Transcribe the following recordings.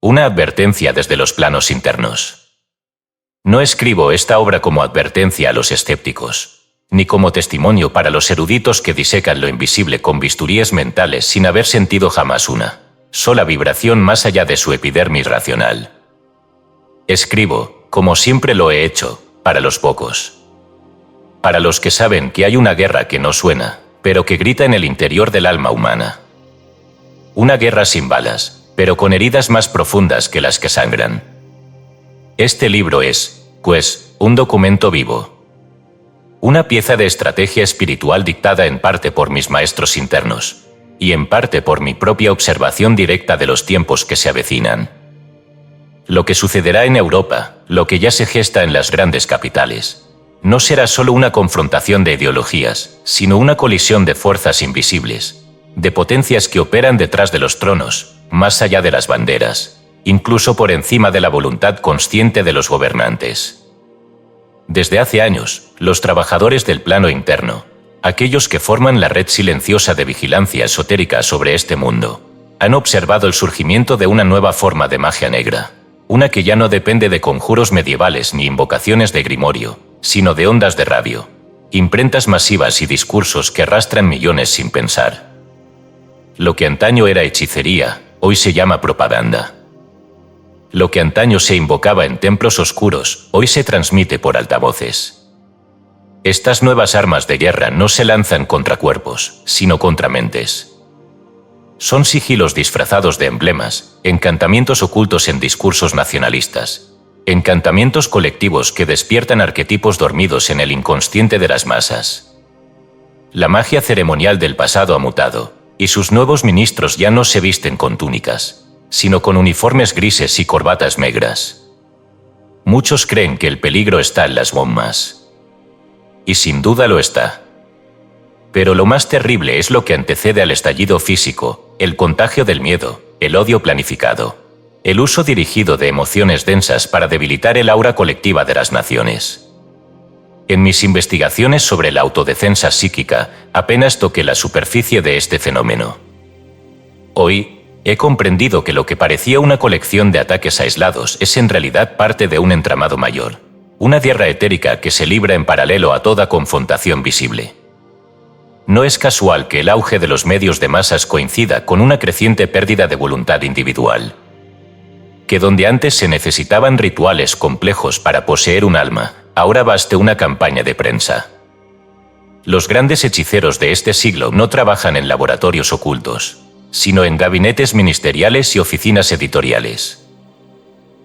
Una advertencia desde los planos internos. No escribo esta obra como advertencia a los escépticos, ni como testimonio para los eruditos que disecan lo invisible con bisturíes mentales sin haber sentido jamás una sola vibración más allá de su epidermis racional. Escribo, como siempre lo he hecho, para los pocos. Para los que saben que hay una guerra que no suena, pero que grita en el interior del alma humana. Una guerra sin balas, pero con heridas más profundas que las que sangran. Este libro es, pues, un documento vivo. Una pieza de estrategia espiritual dictada en parte por mis maestros internos, y en parte por mi propia observación directa de los tiempos que se avecinan. Lo que sucederá en Europa, lo que ya se gesta en las grandes capitales, no será solo una confrontación de ideologías, sino una colisión de fuerzas invisibles, de potencias que operan detrás de los tronos, más allá de las banderas, incluso por encima de la voluntad consciente de los gobernantes. Desde hace años, los trabajadores del plano interno, aquellos que forman la red silenciosa de vigilancia esotérica sobre este mundo, han observado el surgimiento de una nueva forma de magia negra, una que ya no depende de conjuros medievales ni invocaciones de grimorio, sino de ondas de radio, imprentas masivas y discursos que arrastran millones sin pensar. Lo que antaño era hechicería, hoy se llama propaganda. Lo que antaño se invocaba en templos oscuros, hoy se transmite por altavoces. Estas nuevas armas de guerra no se lanzan contra cuerpos, sino contra mentes. Son sigilos disfrazados de emblemas, encantamientos ocultos en discursos nacionalistas, encantamientos colectivos que despiertan arquetipos dormidos en el inconsciente de las masas. La magia ceremonial del pasado ha mutado, y sus nuevos ministros ya no se visten con túnicas, sino con uniformes grises y corbatas negras. Muchos creen que el peligro está en las bombas. Y sin duda lo está. Pero lo más terrible es lo que antecede al estallido físico, el contagio del miedo, el odio planificado, el uso dirigido de emociones densas para debilitar el aura colectiva de las naciones. En mis investigaciones sobre la autodefensa psíquica, apenas toqué la superficie de este fenómeno. Hoy, he comprendido que lo que parecía una colección de ataques aislados es en realidad parte de un entramado mayor. Una guerra etérica que se libra en paralelo a toda confrontación visible. No es casual que el auge de los medios de masas coincida con una creciente pérdida de voluntad individual. Que donde antes se necesitaban rituales complejos para poseer un alma, ahora baste una campaña de prensa. Los grandes hechiceros de este siglo no trabajan en laboratorios ocultos, sino en gabinetes ministeriales y oficinas editoriales.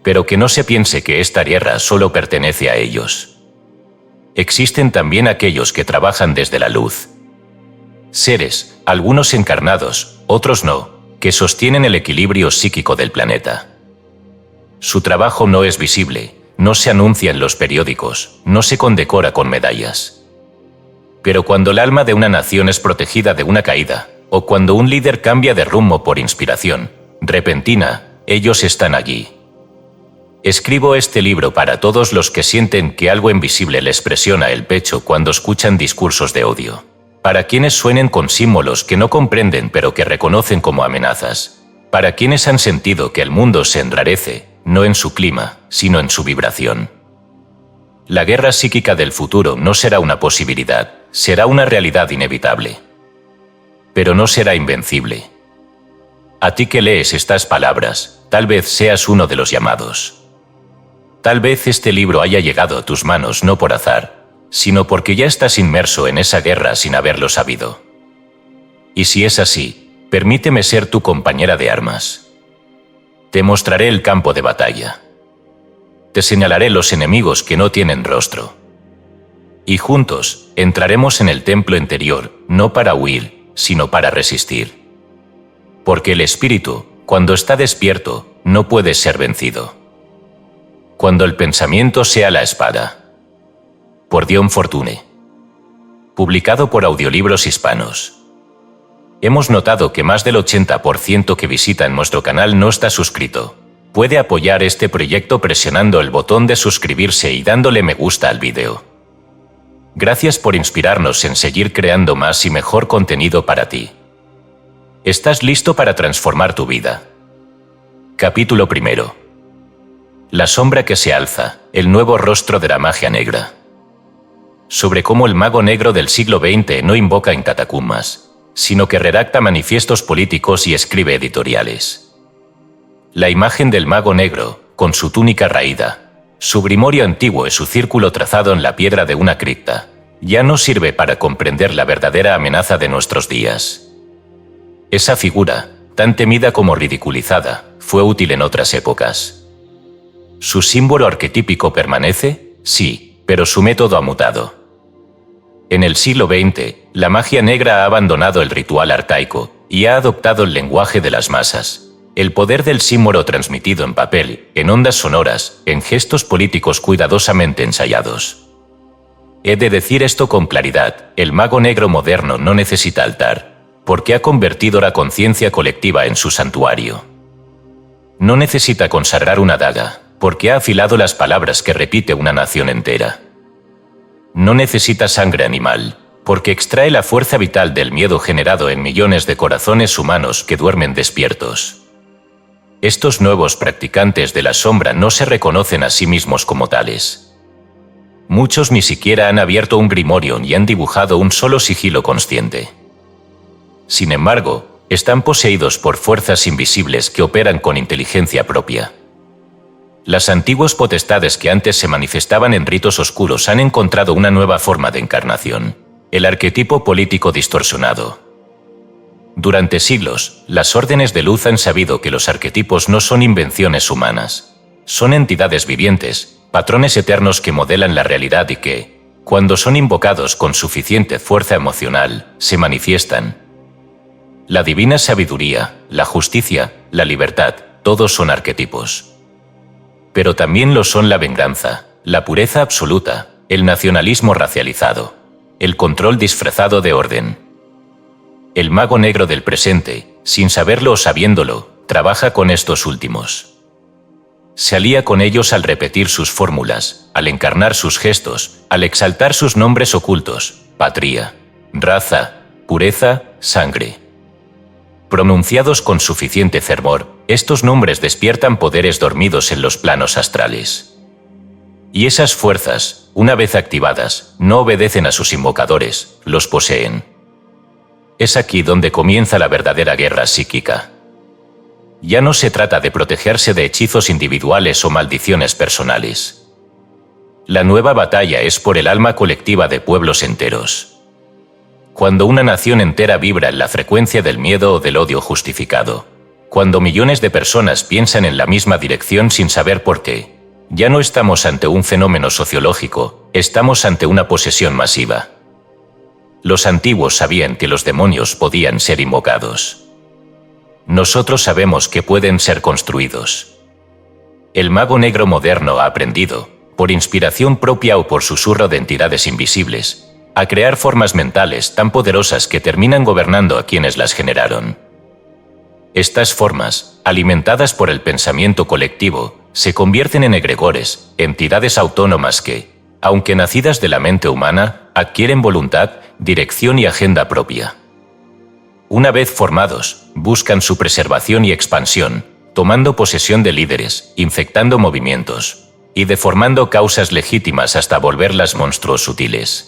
Pero que no se piense que esta guerra solo pertenece a ellos. Existen también aquellos que trabajan desde la luz. Seres, algunos encarnados, otros no, que sostienen el equilibrio psíquico del planeta. Su trabajo no es visible, no se anuncia en los periódicos, no se condecora con medallas. Pero cuando el alma de una nación es protegida de una caída, o cuando un líder cambia de rumbo por inspiración repentina, ellos están allí. Escribo este libro para todos los que sienten que algo invisible les presiona el pecho cuando escuchan discursos de odio. Para quienes suenen con símbolos que no comprenden pero que reconocen como amenazas. Para quienes han sentido que el mundo se enrarece, no en su clima, sino en su vibración. La guerra psíquica del futuro no será una posibilidad, será una realidad inevitable. Pero no será invencible. A ti que lees estas palabras, tal vez seas uno de los llamados. Tal vez este libro haya llegado a tus manos no por azar, sino porque ya estás inmerso en esa guerra sin haberlo sabido. Y si es así, permíteme ser tu compañera de armas. Te mostraré el campo de batalla. Te señalaré los enemigos que no tienen rostro. Y juntos, entraremos en el templo interior, no para huir, sino para resistir. Porque el espíritu, cuando está despierto, no puede ser vencido. Cuando el pensamiento sea la espada. Por Dion Fortune. Publicado por Audiolibros Hispanos. Hemos notado que más del 80% que visitan nuestro canal no está suscrito. Puede apoyar este proyecto presionando el botón de suscribirse y dándole me gusta al vídeo. Gracias por inspirarnos en seguir creando más y mejor contenido para ti. ¿Estás listo para transformar tu vida? Capítulo 1. La sombra que se alza, el nuevo rostro de la magia negra. Sobre cómo el mago negro del siglo XX no invoca en catacumbas, sino que redacta manifiestos políticos y escribe editoriales. La imagen del mago negro, con su túnica raída, su grimorio antiguo y su círculo trazado en la piedra de una cripta, ya no sirve para comprender la verdadera amenaza de nuestros días. Esa figura, tan temida como ridiculizada, fue útil en otras épocas. ¿Su símbolo arquetípico permanece? Sí, pero su método ha mutado. En el siglo XX, la magia negra ha abandonado el ritual arcaico y ha adoptado el lenguaje de las masas, el poder del símbolo transmitido en papel, en ondas sonoras, en gestos políticos cuidadosamente ensayados. He de decir esto con claridad: el mago negro moderno no necesita altar, porque ha convertido la conciencia colectiva en su santuario. No necesita consagrar una daga, porque ha afilado las palabras que repite una nación entera. No necesita sangre animal, porque extrae la fuerza vital del miedo generado en millones de corazones humanos que duermen despiertos. Estos nuevos practicantes de la sombra no se reconocen a sí mismos como tales. Muchos ni siquiera han abierto un grimorio ni han dibujado un solo sigilo consciente. Sin embargo, están poseídos por fuerzas invisibles que operan con inteligencia propia. Las antiguas potestades que antes se manifestaban en ritos oscuros han encontrado una nueva forma de encarnación: el arquetipo político distorsionado. Durante siglos, las órdenes de luz han sabido que los arquetipos no son invenciones humanas. Son entidades vivientes, patrones eternos que modelan la realidad y que, cuando son invocados con suficiente fuerza emocional, se manifiestan. La divina sabiduría, la justicia, la libertad, todos son arquetipos. Pero también lo son la venganza, la pureza absoluta, el nacionalismo racializado, el control disfrazado de orden. El mago negro del presente, sin saberlo o sabiéndolo, trabaja con estos últimos. Se alía con ellos al repetir sus fórmulas, al encarnar sus gestos, al exaltar sus nombres ocultos: patria, raza, pureza, sangre. Pronunciados con suficiente fervor, estos nombres despiertan poderes dormidos en los planos astrales. Y esas fuerzas, una vez activadas, no obedecen a sus invocadores, los poseen. Es aquí donde comienza la verdadera guerra psíquica. Ya no se trata de protegerse de hechizos individuales o maldiciones personales. La nueva batalla es por el alma colectiva de pueblos enteros. Cuando una nación entera vibra en la frecuencia del miedo o del odio justificado, cuando millones de personas piensan en la misma dirección sin saber por qué, ya no estamos ante un fenómeno sociológico, estamos ante una posesión masiva. Los antiguos sabían que los demonios podían ser invocados. Nosotros sabemos que pueden ser construidos. El mago negro moderno ha aprendido, por inspiración propia o por susurro de entidades invisibles, a crear formas mentales tan poderosas que terminan gobernando a quienes las generaron. Estas formas, alimentadas por el pensamiento colectivo, se convierten en egregores, entidades autónomas que, aunque nacidas de la mente humana, adquieren voluntad, dirección y agenda propia. Una vez formados, buscan su preservación y expansión, tomando posesión de líderes, infectando movimientos y deformando causas legítimas hasta volverlas monstruos sutiles.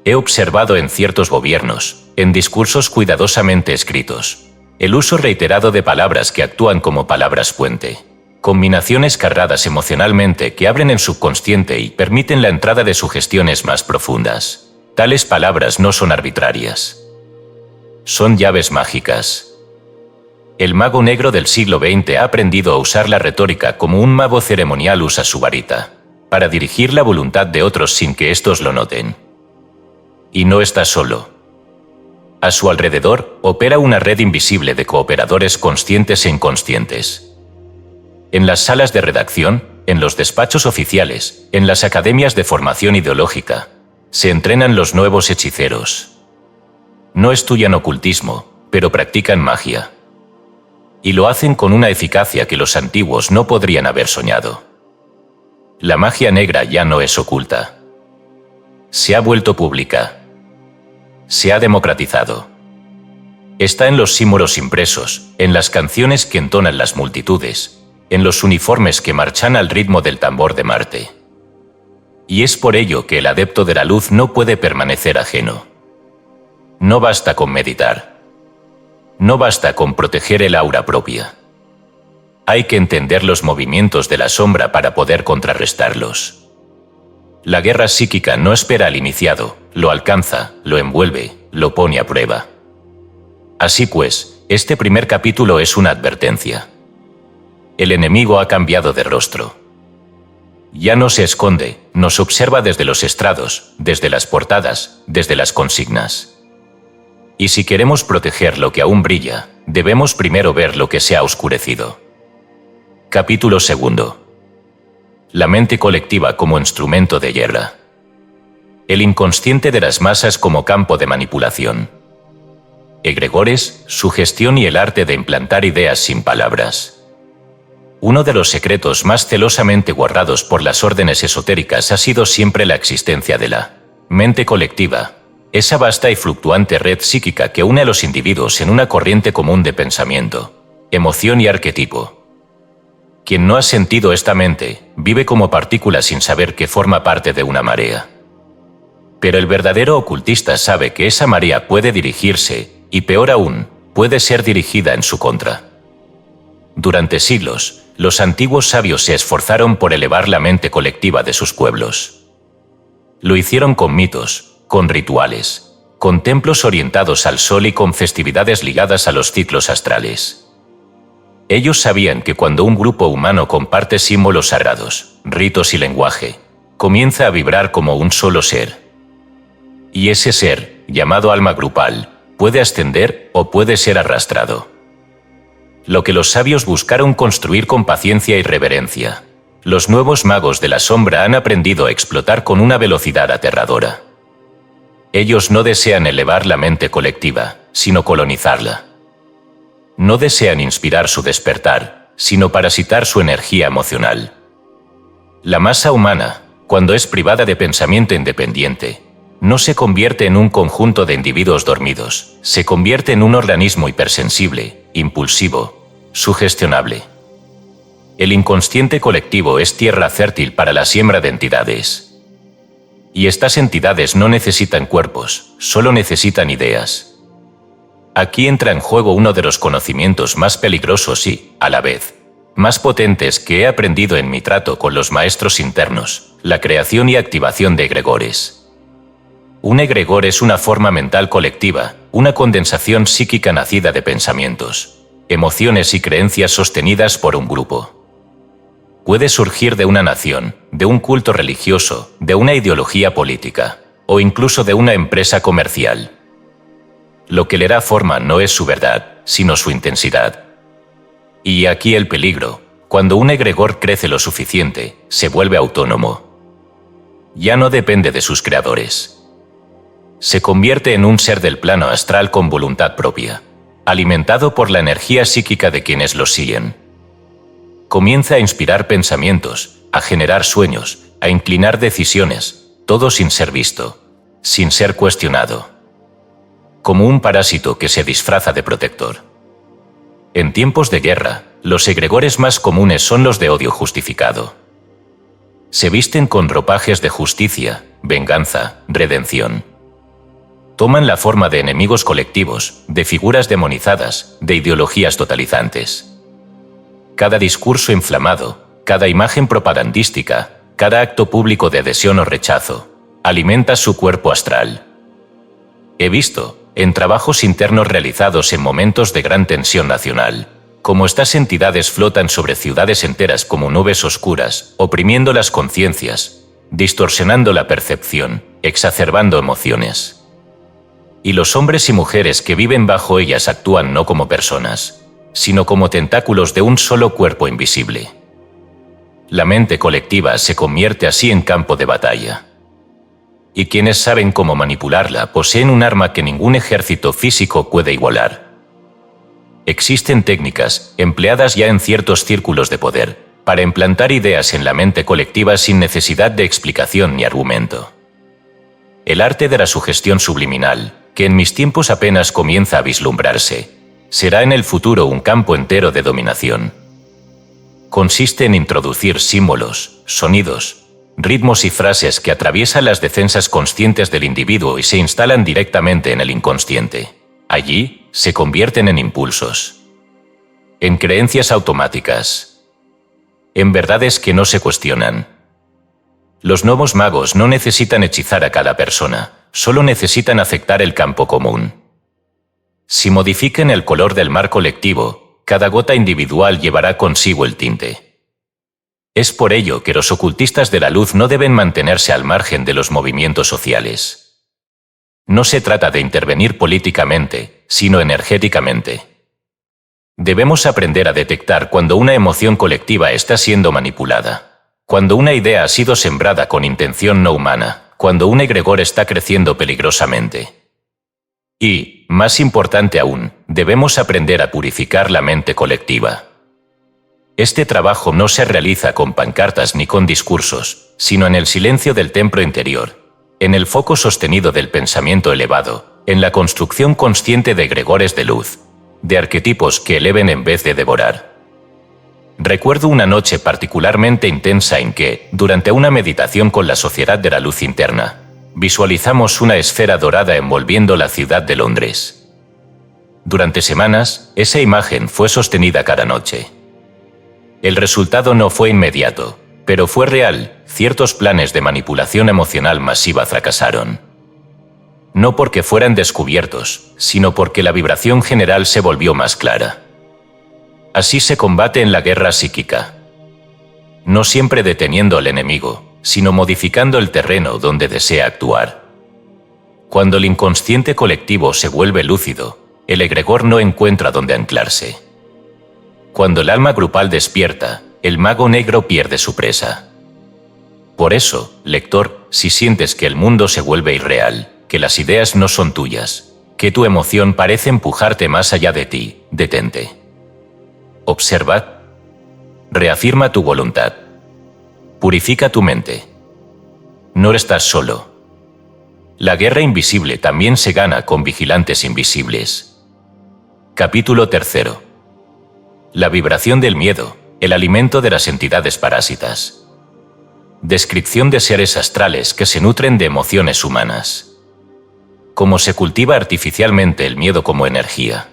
He observado en ciertos gobiernos, en discursos cuidadosamente escritos, el uso reiterado de palabras que actúan como palabras puente, combinaciones cargadas emocionalmente que abren el subconsciente y permiten la entrada de sugestiones más profundas. Tales palabras no son arbitrarias. Son llaves mágicas. El mago negro del siglo XX ha aprendido a usar la retórica como un mago ceremonial usa su varita, para dirigir la voluntad de otros sin que éstos lo noten. Y no está solo. A su alrededor opera una red invisible de cooperadores conscientes e inconscientes. En las salas de redacción, en los despachos oficiales, en las academias de formación ideológica, se entrenan los nuevos hechiceros. No estudian ocultismo, pero practican magia. Y lo hacen con una eficacia que los antiguos no podrían haber soñado. La magia negra ya no es oculta. Se ha vuelto pública. Se ha democratizado. Está en los símbolos impresos, en las canciones que entonan las multitudes, en los uniformes que marchan al ritmo del tambor de Marte. Y es por ello que el adepto de la luz no puede permanecer ajeno. No basta con meditar. No basta con proteger el aura propia. Hay que entender los movimientos de la sombra para poder contrarrestarlos. La guerra psíquica no espera al iniciado, lo alcanza, lo envuelve, lo pone a prueba. Así pues, este primer capítulo es una advertencia. El enemigo ha cambiado de rostro. Ya no se esconde, nos observa desde los estrados, desde las portadas, desde las consignas. Y si queremos proteger lo que aún brilla, debemos primero ver lo que se ha oscurecido. Capítulo 2. La mente colectiva como instrumento de guerra. El inconsciente de las masas como campo de manipulación. Egregores, sugestión y el arte de implantar ideas sin palabras. Uno de los secretos más celosamente guardados por las órdenes esotéricas ha sido siempre la existencia de la mente colectiva, esa vasta y fluctuante red psíquica que une a los individuos en una corriente común de pensamiento, emoción y arquetipo. Quien no ha sentido esta mente, vive como partícula sin saber que forma parte de una marea. Pero el verdadero ocultista sabe que esa marea puede dirigirse, y peor aún, puede ser dirigida en su contra. Durante siglos, los antiguos sabios se esforzaron por elevar la mente colectiva de sus pueblos. Lo hicieron con mitos, con rituales, con templos orientados al sol y con festividades ligadas a los ciclos astrales. Ellos sabían que cuando un grupo humano comparte símbolos sagrados, ritos y lenguaje, comienza a vibrar como un solo ser. Y ese ser, llamado alma grupal, puede ascender o puede ser arrastrado. Lo que los sabios buscaron construir con paciencia y reverencia, los nuevos magos de la sombra han aprendido a explotar con una velocidad aterradora. Ellos no desean elevar la mente colectiva, sino colonizarla. No desean inspirar su despertar, sino parasitar su energía emocional. La masa humana, cuando es privada de pensamiento independiente, no se convierte en un conjunto de individuos dormidos, se convierte en un organismo hipersensible, impulsivo, sugestionable. El inconsciente colectivo es tierra fértil para la siembra de entidades. Y estas entidades no necesitan cuerpos, solo necesitan ideas. Aquí entra en juego uno de los conocimientos más peligrosos y, a la vez, más potentes que he aprendido en mi trato con los maestros internos, la creación y activación de egregores. Un egregor es una forma mental colectiva, una condensación psíquica nacida de pensamientos, emociones y creencias sostenidas por un grupo. Puede surgir de una nación, de un culto religioso, de una ideología política, o incluso de una empresa comercial. Lo que le da forma no es su verdad, sino su intensidad. Y aquí el peligro: cuando un egregor crece lo suficiente, se vuelve autónomo. Ya no depende de sus creadores. Se convierte en un ser del plano astral con voluntad propia, alimentado por la energía psíquica de quienes lo siguen. Comienza a inspirar pensamientos, a generar sueños, a inclinar decisiones, todo sin ser visto, sin ser cuestionado. Como un parásito que se disfraza de protector. En tiempos de guerra, los egregores más comunes son los de odio justificado. Se visten con ropajes de justicia, venganza, redención. Toman la forma de enemigos colectivos, de figuras demonizadas, de ideologías totalizantes. Cada discurso inflamado, cada imagen propagandística, cada acto público de adhesión o rechazo, alimenta su cuerpo astral. He visto, en trabajos internos realizados en momentos de gran tensión nacional, cómo estas entidades flotan sobre ciudades enteras como nubes oscuras, oprimiendo las conciencias, distorsionando la percepción, exacerbando emociones. Y los hombres y mujeres que viven bajo ellas actúan no como personas, sino como tentáculos de un solo cuerpo invisible. La mente colectiva se convierte así en campo de batalla. Y quienes saben cómo manipularla poseen un arma que ningún ejército físico puede igualar. Existen técnicas, empleadas ya en ciertos círculos de poder, para implantar ideas en la mente colectiva sin necesidad de explicación ni argumento. El arte de la sugestión subliminal, que en mis tiempos apenas comienza a vislumbrarse, será en el futuro un campo entero de dominación. Consiste en introducir símbolos, sonidos, ritmos y frases que atraviesan las defensas conscientes del individuo y se instalan directamente en el inconsciente. Allí, se convierten en impulsos, en creencias automáticas, en verdades que no se cuestionan. Los nuevos magos no necesitan hechizar a cada persona, solo necesitan afectar el campo común. Si modifican el color del mar colectivo, cada gota individual llevará consigo el tinte. Es por ello que los ocultistas de la luz no deben mantenerse al margen de los movimientos sociales. No se trata de intervenir políticamente, sino energéticamente. Debemos aprender a detectar cuando una emoción colectiva está siendo manipulada, cuando una idea ha sido sembrada con intención no humana, cuando un egregor está creciendo peligrosamente. Y, más importante aún, debemos aprender a purificar la mente colectiva. Este trabajo no se realiza con pancartas ni con discursos, sino en el silencio del templo interior, en el foco sostenido del pensamiento elevado, en la construcción consciente de egregores de luz, de arquetipos que eleven en vez de devorar. Recuerdo una noche particularmente intensa en que, durante una meditación con la Sociedad de la Luz Interna, visualizamos una esfera dorada envolviendo la ciudad de Londres. Durante semanas, esa imagen fue sostenida cada noche. El resultado no fue inmediato, pero fue real. Ciertos planes de manipulación emocional masiva fracasaron. No porque fueran descubiertos, sino porque la vibración general se volvió más clara. Así se combate en la guerra psíquica. No siempre deteniendo al enemigo, sino modificando el terreno donde desea actuar. Cuando el inconsciente colectivo se vuelve lúcido, el egregor no encuentra dónde anclarse. Cuando el alma grupal despierta, el mago negro pierde su presa. Por eso, lector, si sientes que el mundo se vuelve irreal, que las ideas no son tuyas, que tu emoción parece empujarte más allá de ti, detente. Observa. Reafirma tu voluntad. Purifica tu mente. No estás solo. La guerra invisible también se gana con vigilantes invisibles. Capítulo 3. La vibración del miedo, el alimento de las entidades parásitas. Descripción de seres astrales que se nutren de emociones humanas. Cómo se cultiva artificialmente el miedo como energía.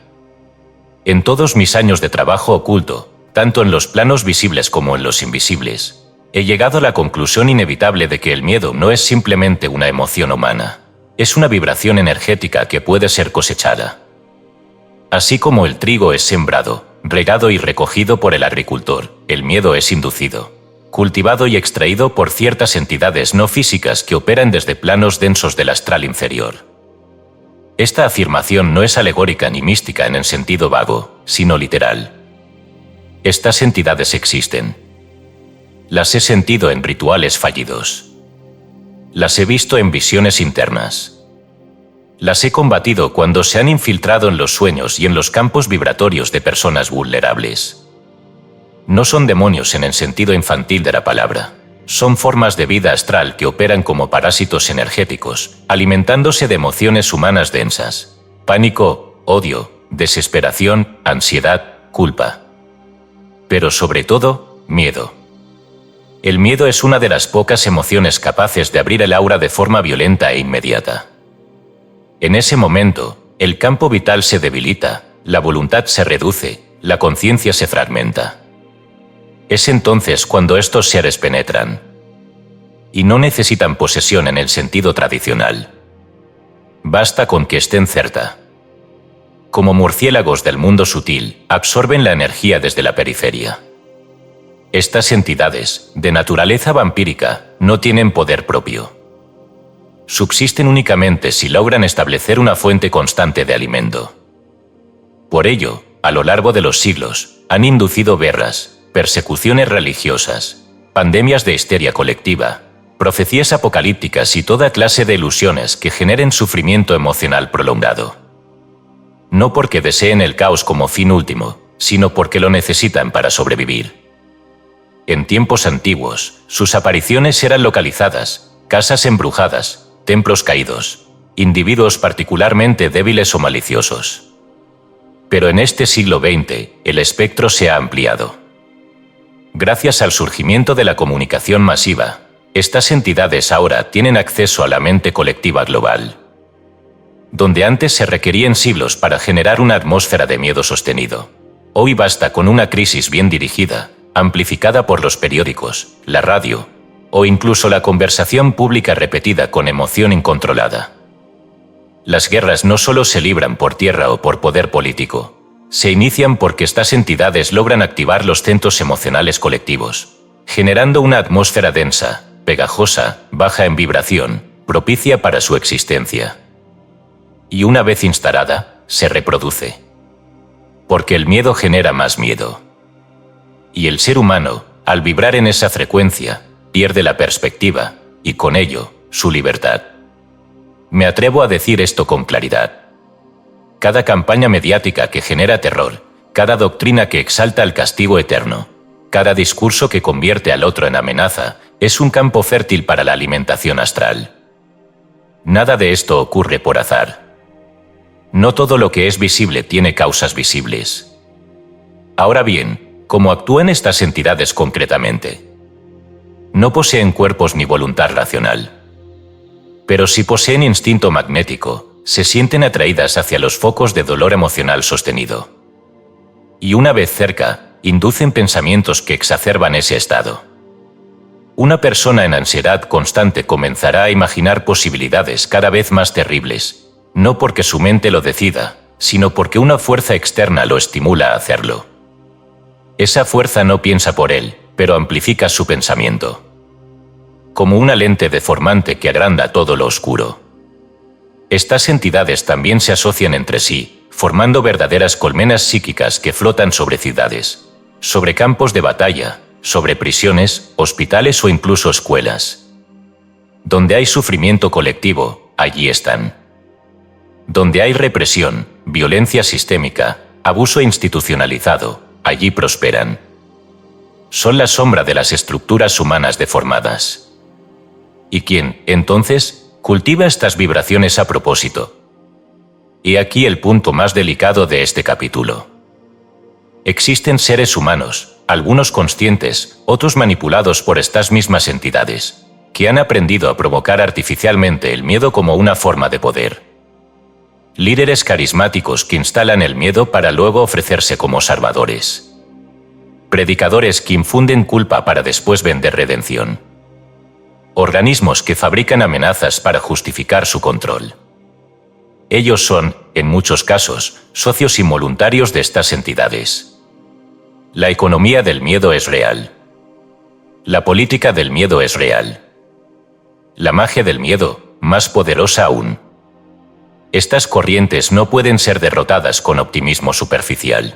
En todos mis años de trabajo oculto, tanto en los planos visibles como en los invisibles, he llegado a la conclusión inevitable de que el miedo no es simplemente una emoción humana, es una vibración energética que puede ser cosechada. Así como el trigo es sembrado, regado y recogido por el agricultor, el miedo es inducido, cultivado y extraído por ciertas entidades no físicas que operan desde planos densos del astral inferior. Esta afirmación no es alegórica ni mística en el sentido vago, sino literal. Estas entidades existen. Las he sentido en rituales fallidos. Las he visto en visiones internas. Las he combatido cuando se han infiltrado en los sueños y en los campos vibratorios de personas vulnerables. No son demonios en el sentido infantil de la palabra. Son formas de vida astral que operan como parásitos energéticos, alimentándose de emociones humanas densas. Pánico, odio, desesperación, ansiedad, culpa. Pero sobre todo, miedo. El miedo es una de las pocas emociones capaces de abrir el aura de forma violenta e inmediata. En ese momento, el campo vital se debilita, la voluntad se reduce, la conciencia se fragmenta. Es entonces cuando estos seres penetran. Y no necesitan posesión en el sentido tradicional. Basta con que estén cerca. Como murciélagos del mundo sutil, absorben la energía desde la periferia. Estas entidades, de naturaleza vampírica, no tienen poder propio. Subsisten únicamente si logran establecer una fuente constante de alimento. Por ello, a lo largo de los siglos, han inducido guerras, persecuciones religiosas, pandemias de histeria colectiva, profecías apocalípticas y toda clase de ilusiones que generen sufrimiento emocional prolongado. No porque deseen el caos como fin último, sino porque lo necesitan para sobrevivir. En tiempos antiguos, sus apariciones eran localizadas, casas embrujadas, templos caídos, individuos particularmente débiles o maliciosos. Pero en este siglo XX, el espectro se ha ampliado. Gracias al surgimiento de la comunicación masiva, estas entidades ahora tienen acceso a la mente colectiva global. Donde antes se requerían siglos para generar una atmósfera de miedo sostenido, hoy basta con una crisis bien dirigida, amplificada por los periódicos, la radio, o incluso la conversación pública repetida con emoción incontrolada. Las guerras no solo se libran por tierra o por poder político, se inician porque estas entidades logran activar los centros emocionales colectivos, generando una atmósfera densa, pegajosa, baja en vibración, propicia para su existencia. Y una vez instalada, se reproduce. Porque el miedo genera más miedo. Y el ser humano, al vibrar en esa frecuencia, pierde la perspectiva, y con ello, su libertad. Me atrevo a decir esto con claridad. Cada campaña mediática que genera terror, cada doctrina que exalta el castigo eterno, cada discurso que convierte al otro en amenaza, es un campo fértil para la alimentación astral. Nada de esto ocurre por azar. No todo lo que es visible tiene causas visibles. Ahora bien, ¿cómo actúan estas entidades concretamente? No poseen cuerpos ni voluntad racional. Pero si poseen instinto magnético, se sienten atraídas hacia los focos de dolor emocional sostenido. Y una vez cerca, inducen pensamientos que exacerban ese estado. Una persona en ansiedad constante comenzará a imaginar posibilidades cada vez más terribles, no porque su mente lo decida, sino porque una fuerza externa lo estimula a hacerlo. Esa fuerza no piensa por él, pero amplifica su pensamiento. Como una lente deformante que agranda todo lo oscuro. Estas entidades también se asocian entre sí, formando verdaderas colmenas psíquicas que flotan sobre ciudades, sobre campos de batalla, sobre prisiones, hospitales o incluso escuelas. Donde hay sufrimiento colectivo, allí están. Donde hay represión, violencia sistémica, abuso institucionalizado, allí prosperan. Son la sombra de las estructuras humanas deformadas. ¿Y quién, entonces, cultiva estas vibraciones a propósito? Y aquí el punto más delicado de este capítulo. Existen seres humanos, algunos conscientes, otros manipulados por estas mismas entidades, que han aprendido a provocar artificialmente el miedo como una forma de poder. Líderes carismáticos que instalan el miedo para luego ofrecerse como salvadores. Predicadores que infunden culpa para después vender redención. Organismos que fabrican amenazas para justificar su control. Ellos son, en muchos casos, socios involuntarios de estas entidades. La economía del miedo es real. La política del miedo es real. La magia del miedo, más poderosa aún. Estas corrientes no pueden ser derrotadas con optimismo superficial.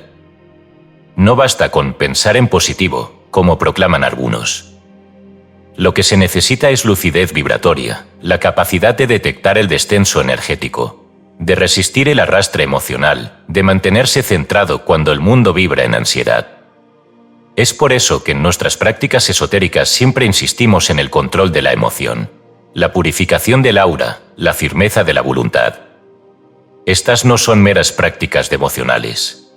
No basta con pensar en positivo, como proclaman algunos. Lo que se necesita es lucidez vibratoria, la capacidad de detectar el descenso energético, de resistir el arrastre emocional, de mantenerse centrado cuando el mundo vibra en ansiedad. Es por eso que en nuestras prácticas esotéricas siempre insistimos en el control de la emoción, la purificación del aura, la firmeza de la voluntad. Estas no son meras prácticas devocionales.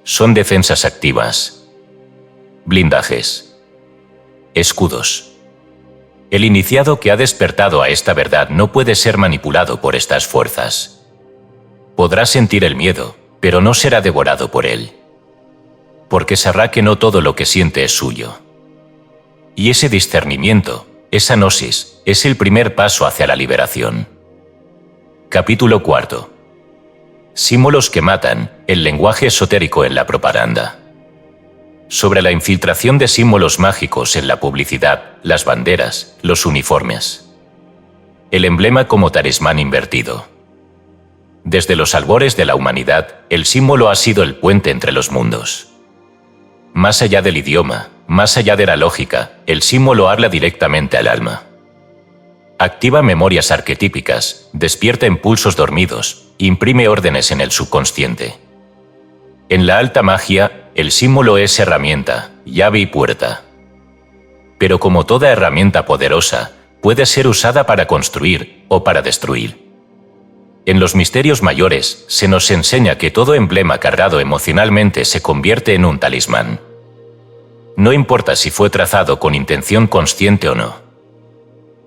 Son defensas activas. Blindajes. Escudos. El iniciado que ha despertado a esta verdad no puede ser manipulado por estas fuerzas. Podrá sentir el miedo, pero no será devorado por él. Porque sabrá que no todo lo que siente es suyo. Y ese discernimiento, esa gnosis, es el primer paso hacia la liberación. Capítulo 4. Símbolos que matan, el lenguaje esotérico en la propaganda. Sobre la infiltración de símbolos mágicos en la publicidad, las banderas, los uniformes. El emblema como talismán invertido. Desde los albores de la humanidad, el símbolo ha sido el puente entre los mundos. Más allá del idioma, más allá de la lógica, el símbolo habla directamente al alma. Activa memorias arquetípicas, despierta impulsos dormidos, imprime órdenes en el subconsciente. En la alta magia, el símbolo es herramienta, llave y puerta. Pero como toda herramienta poderosa, puede ser usada para construir o para destruir. En los misterios mayores, se nos enseña que todo emblema cargado emocionalmente se convierte en un talismán. No importa si fue trazado con intención consciente o no.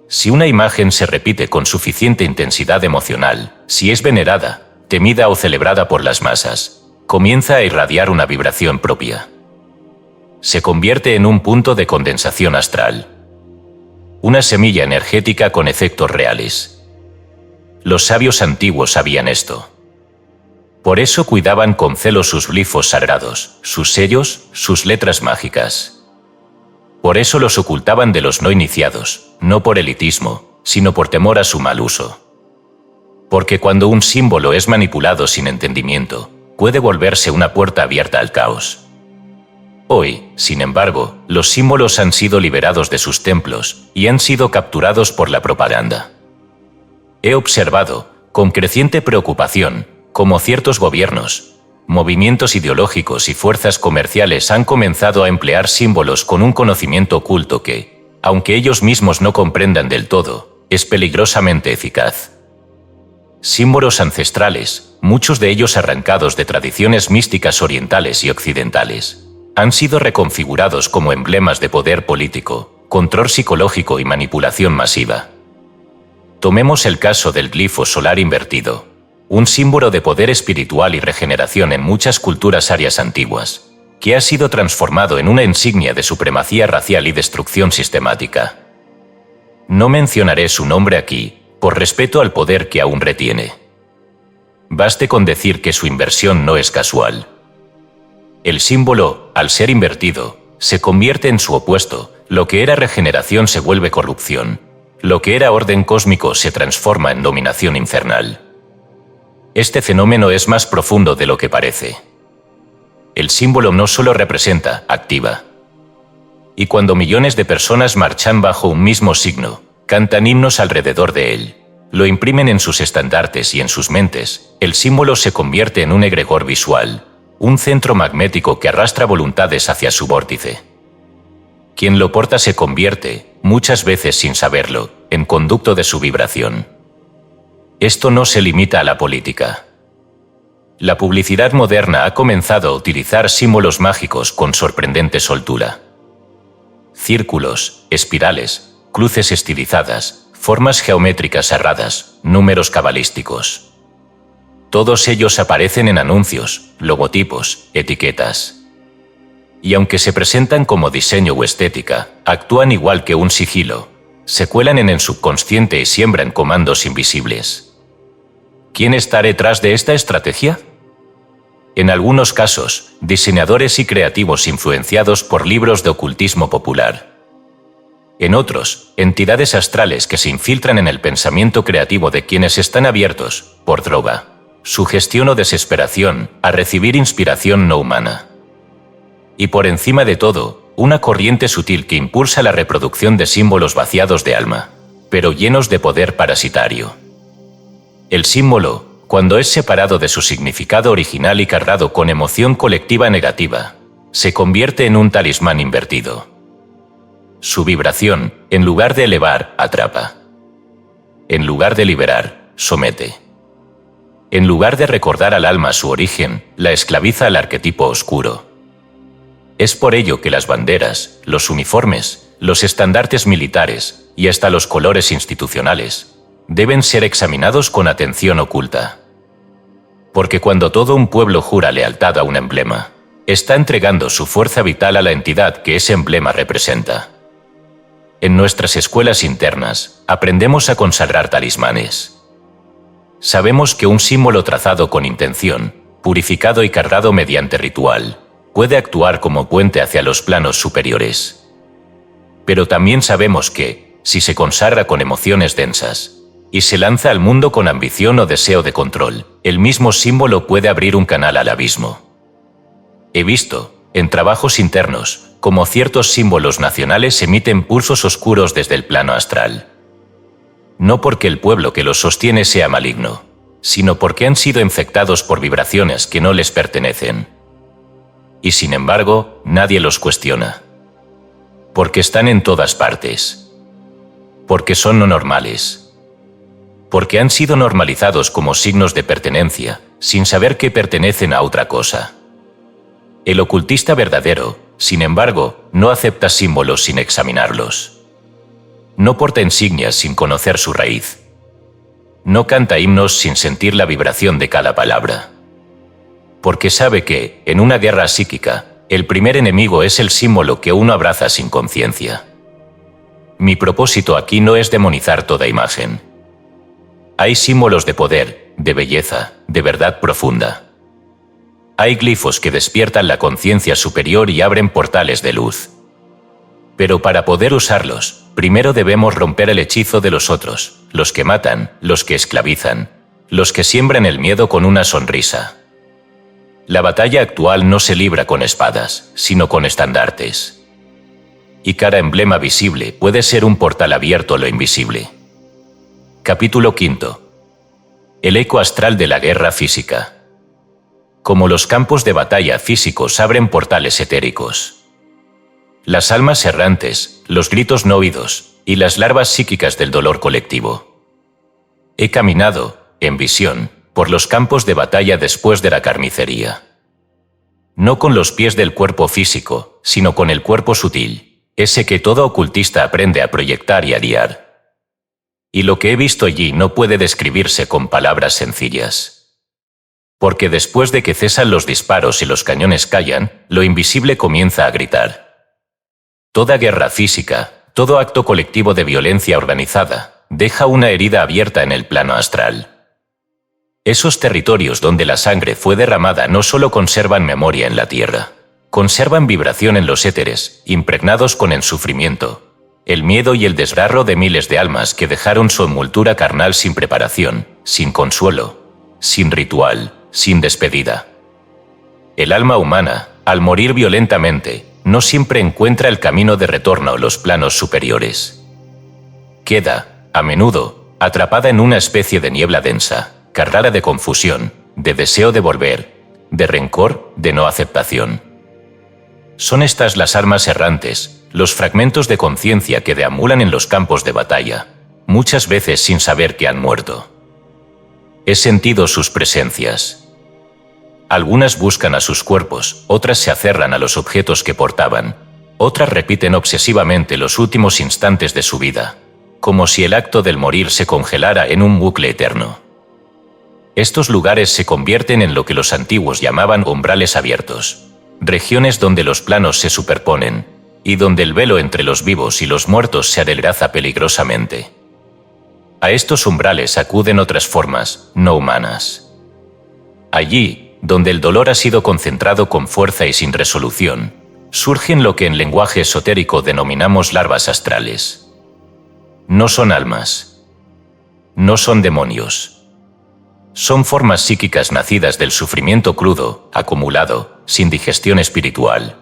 Si una imagen se repite con suficiente intensidad emocional, si es venerada, temida o celebrada por las masas, comienza a irradiar una vibración propia. Se convierte en un punto de condensación astral. Una semilla energética con efectos reales. Los sabios antiguos sabían esto. Por eso cuidaban con celo sus glifos sagrados, sus sellos, sus letras mágicas. Por eso los ocultaban de los no iniciados, no por elitismo, sino por temor a su mal uso. Porque cuando un símbolo es manipulado sin entendimiento, puede volverse una puerta abierta al caos. Hoy, sin embargo, los símbolos han sido liberados de sus templos y han sido capturados por la propaganda. He observado, con creciente preocupación, cómo ciertos gobiernos, movimientos ideológicos y fuerzas comerciales han comenzado a emplear símbolos con un conocimiento oculto que, aunque ellos mismos no comprendan del todo, es peligrosamente eficaz. Símbolos ancestrales, muchos de ellos arrancados de tradiciones místicas orientales y occidentales, han sido reconfigurados como emblemas de poder político, control psicológico y manipulación masiva. Tomemos el caso del glifo solar invertido, un símbolo de poder espiritual y regeneración en muchas culturas arias antiguas, que ha sido transformado en una insignia de supremacía racial y destrucción sistemática. No mencionaré su nombre aquí, por respeto al poder que aún retiene. Baste con decir que su inversión no es casual. El símbolo, al ser invertido, se convierte en su opuesto, lo que era regeneración se vuelve corrupción. Lo que era orden cósmico se transforma en dominación infernal. Este fenómeno es más profundo de lo que parece. El símbolo no solo representa, activa. Y cuando millones de personas marchan bajo un mismo signo, cantan himnos alrededor de él, lo imprimen en sus estandartes y en sus mentes, el símbolo se convierte en un egregor visual, un centro magnético que arrastra voluntades hacia su vórtice. Quien lo porta se convierte, muchas veces sin saberlo, en conducto de su vibración. Esto no se limita a la política. La publicidad moderna ha comenzado a utilizar símbolos mágicos con sorprendente soltura. Círculos, espirales, cruces estilizadas, formas geométricas cerradas, números cabalísticos. Todos ellos aparecen en anuncios, logotipos, etiquetas. Y aunque se presentan como diseño o estética, actúan igual que un sigilo, se cuelan en el subconsciente y siembran comandos invisibles. ¿Quién está detrás de esta estrategia? En algunos casos, diseñadores y creativos influenciados por libros de ocultismo popular. En otros, entidades astrales que se infiltran en el pensamiento creativo de quienes están abiertos, por droga, sugestión o desesperación, a recibir inspiración no humana. Y por encima de todo, una corriente sutil que impulsa la reproducción de símbolos vaciados de alma, pero llenos de poder parasitario. El símbolo, cuando es separado de su significado original y cargado con emoción colectiva negativa, se convierte en un talismán invertido. Su vibración, en lugar de elevar, atrapa. En lugar de liberar, somete. En lugar de recordar al alma su origen, la esclaviza al arquetipo oscuro. Es por ello que las banderas, los uniformes, los estandartes militares y hasta los colores institucionales deben ser examinados con atención oculta. Porque cuando todo un pueblo jura lealtad a un emblema, está entregando su fuerza vital a la entidad que ese emblema representa. En nuestras escuelas internas, aprendemos a consagrar talismanes. Sabemos que un símbolo trazado con intención, purificado y cargado mediante ritual, puede actuar como puente hacia los planos superiores. Pero también sabemos que, si se consagra con emociones densas, y se lanza al mundo con ambición o deseo de control, el mismo símbolo puede abrir un canal al abismo. He visto, en trabajos internos, cómo ciertos símbolos nacionales emiten pulsos oscuros desde el plano astral. No porque el pueblo que los sostiene sea maligno, sino porque han sido infectados por vibraciones que no les pertenecen. Y sin embargo, nadie los cuestiona. Porque están en todas partes. Porque son no normales. porque han sido normalizados como signos de pertenencia, sin saber que pertenecen a otra cosa. El ocultista verdadero, sin embargo, no acepta símbolos sin examinarlos. No porta insignias sin conocer su raíz. No canta himnos sin sentir la vibración de cada palabra. Porque sabe que, en una guerra psíquica, el primer enemigo es el símbolo que uno abraza sin conciencia. Mi propósito aquí no es demonizar toda imagen. Hay símbolos de poder, de belleza, de verdad profunda. Hay glifos que despiertan la conciencia superior y abren portales de luz. Pero para poder usarlos, primero debemos romper el hechizo de los otros, los que matan, los que esclavizan, los que siembran el miedo con una sonrisa. La batalla actual no se libra con espadas, sino con estandartes. Y cada emblema visible puede ser un portal abierto a lo invisible. Capítulo 5. El eco astral de la guerra física. Como los campos de batalla físicos abren portales etéricos. Las almas errantes, los gritos no oídos y las larvas psíquicas del dolor colectivo. He caminado, en visión, por los campos de batalla después de la carnicería. No con los pies del cuerpo físico, sino con el cuerpo sutil, ese que todo ocultista aprende a proyectar y a guiar. Y lo que he visto allí no puede describirse con palabras sencillas. Porque después de que cesan los disparos y los cañones callan, lo invisible comienza a gritar. Toda guerra física, todo acto colectivo de violencia organizada, deja una herida abierta en el plano astral. Esos territorios donde la sangre fue derramada no solo conservan memoria en la tierra, conservan vibración en los éteres, impregnados con el sufrimiento, el miedo y el desgarro de miles de almas que dejaron su envoltura carnal sin preparación, sin consuelo, sin ritual, sin despedida. El alma humana, al morir violentamente, no siempre encuentra el camino de retorno a los planos superiores. Queda, a menudo, atrapada en una especie de niebla densa, cargada de confusión, de deseo de volver, de rencor, de no aceptación. Son estas las almas errantes, los fragmentos de conciencia que deambulan en los campos de batalla, muchas veces sin saber que han muerto. He sentido sus presencias. Algunas buscan a sus cuerpos, otras se aferran a los objetos que portaban, otras repiten obsesivamente los últimos instantes de su vida, como si el acto del morir se congelara en un bucle eterno. Estos lugares se convierten en lo que los antiguos llamaban umbrales abiertos, regiones donde los planos se superponen, y donde el velo entre los vivos y los muertos se adelgaza peligrosamente. A estos umbrales acuden otras formas, no humanas. Allí, donde el dolor ha sido concentrado con fuerza y sin resolución, surgen lo que en lenguaje esotérico denominamos larvas astrales. No son almas. No son demonios. Son formas psíquicas nacidas del sufrimiento crudo, acumulado, sin digestión espiritual.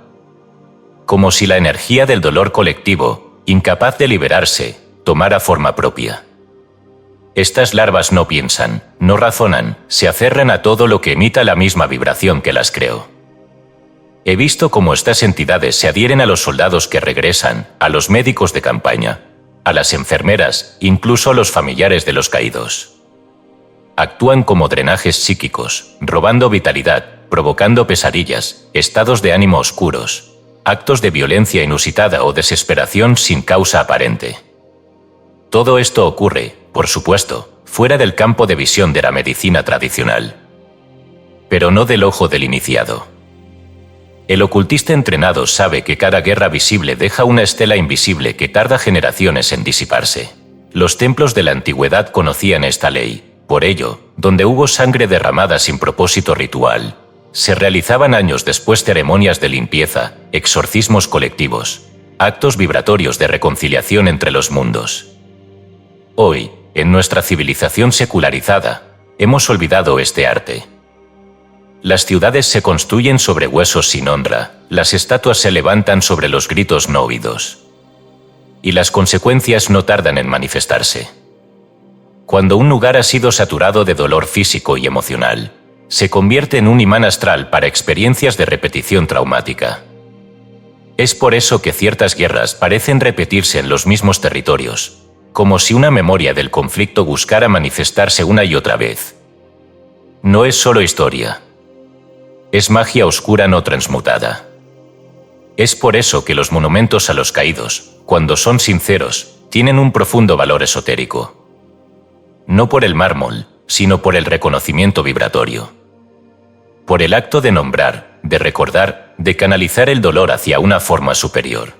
Como si la energía del dolor colectivo, incapaz de liberarse, tomara forma propia. Estas larvas no piensan, no razonan, se aferran a todo lo que emita la misma vibración que las creó. He visto cómo estas entidades se adhieren a los soldados que regresan, a los médicos de campaña, a las enfermeras, incluso a los familiares de los caídos. Actúan como drenajes psíquicos, robando vitalidad, provocando pesadillas, estados de ánimo oscuros, actos de violencia inusitada o desesperación sin causa aparente. Todo esto ocurre, por supuesto, fuera del campo de visión de la medicina tradicional. Pero no del ojo del iniciado. El ocultista entrenado sabe que cada guerra visible deja una estela invisible que tarda generaciones en disiparse. Los templos de la antigüedad conocían esta ley. Por ello, donde hubo sangre derramada sin propósito ritual, se realizaban años después ceremonias de limpieza, exorcismos colectivos, actos vibratorios de reconciliación entre los mundos. Hoy, en nuestra civilización secularizada, hemos olvidado este arte. Las ciudades se construyen sobre huesos sin honra, las estatuas se levantan sobre los gritos no oídos. Y las consecuencias no tardan en manifestarse. Cuando un lugar ha sido saturado de dolor físico y emocional, se convierte en un imán astral para experiencias de repetición traumática. Es por eso que ciertas guerras parecen repetirse en los mismos territorios, como si una memoria del conflicto buscara manifestarse una y otra vez. No es solo historia. Es magia oscura no transmutada. Es por eso que los monumentos a los caídos, cuando son sinceros, tienen un profundo valor esotérico. No por el mármol, sino por el reconocimiento vibratorio. Por el acto de nombrar, de recordar, de canalizar el dolor hacia una forma superior.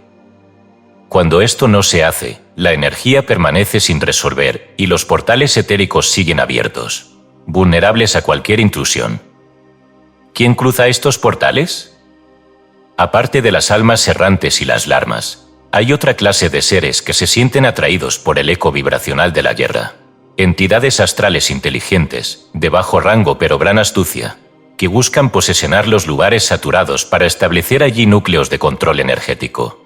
Cuando esto no se hace, la energía permanece sin resolver y los portales etéricos siguen abiertos, vulnerables a cualquier intrusión. ¿Quién cruza estos portales? Aparte de las almas errantes y las larmas, hay otra clase de seres que se sienten atraídos por el eco vibracional de la guerra. Entidades astrales inteligentes, de bajo rango pero gran astucia, que buscan posesionar los lugares saturados para establecer allí núcleos de control energético.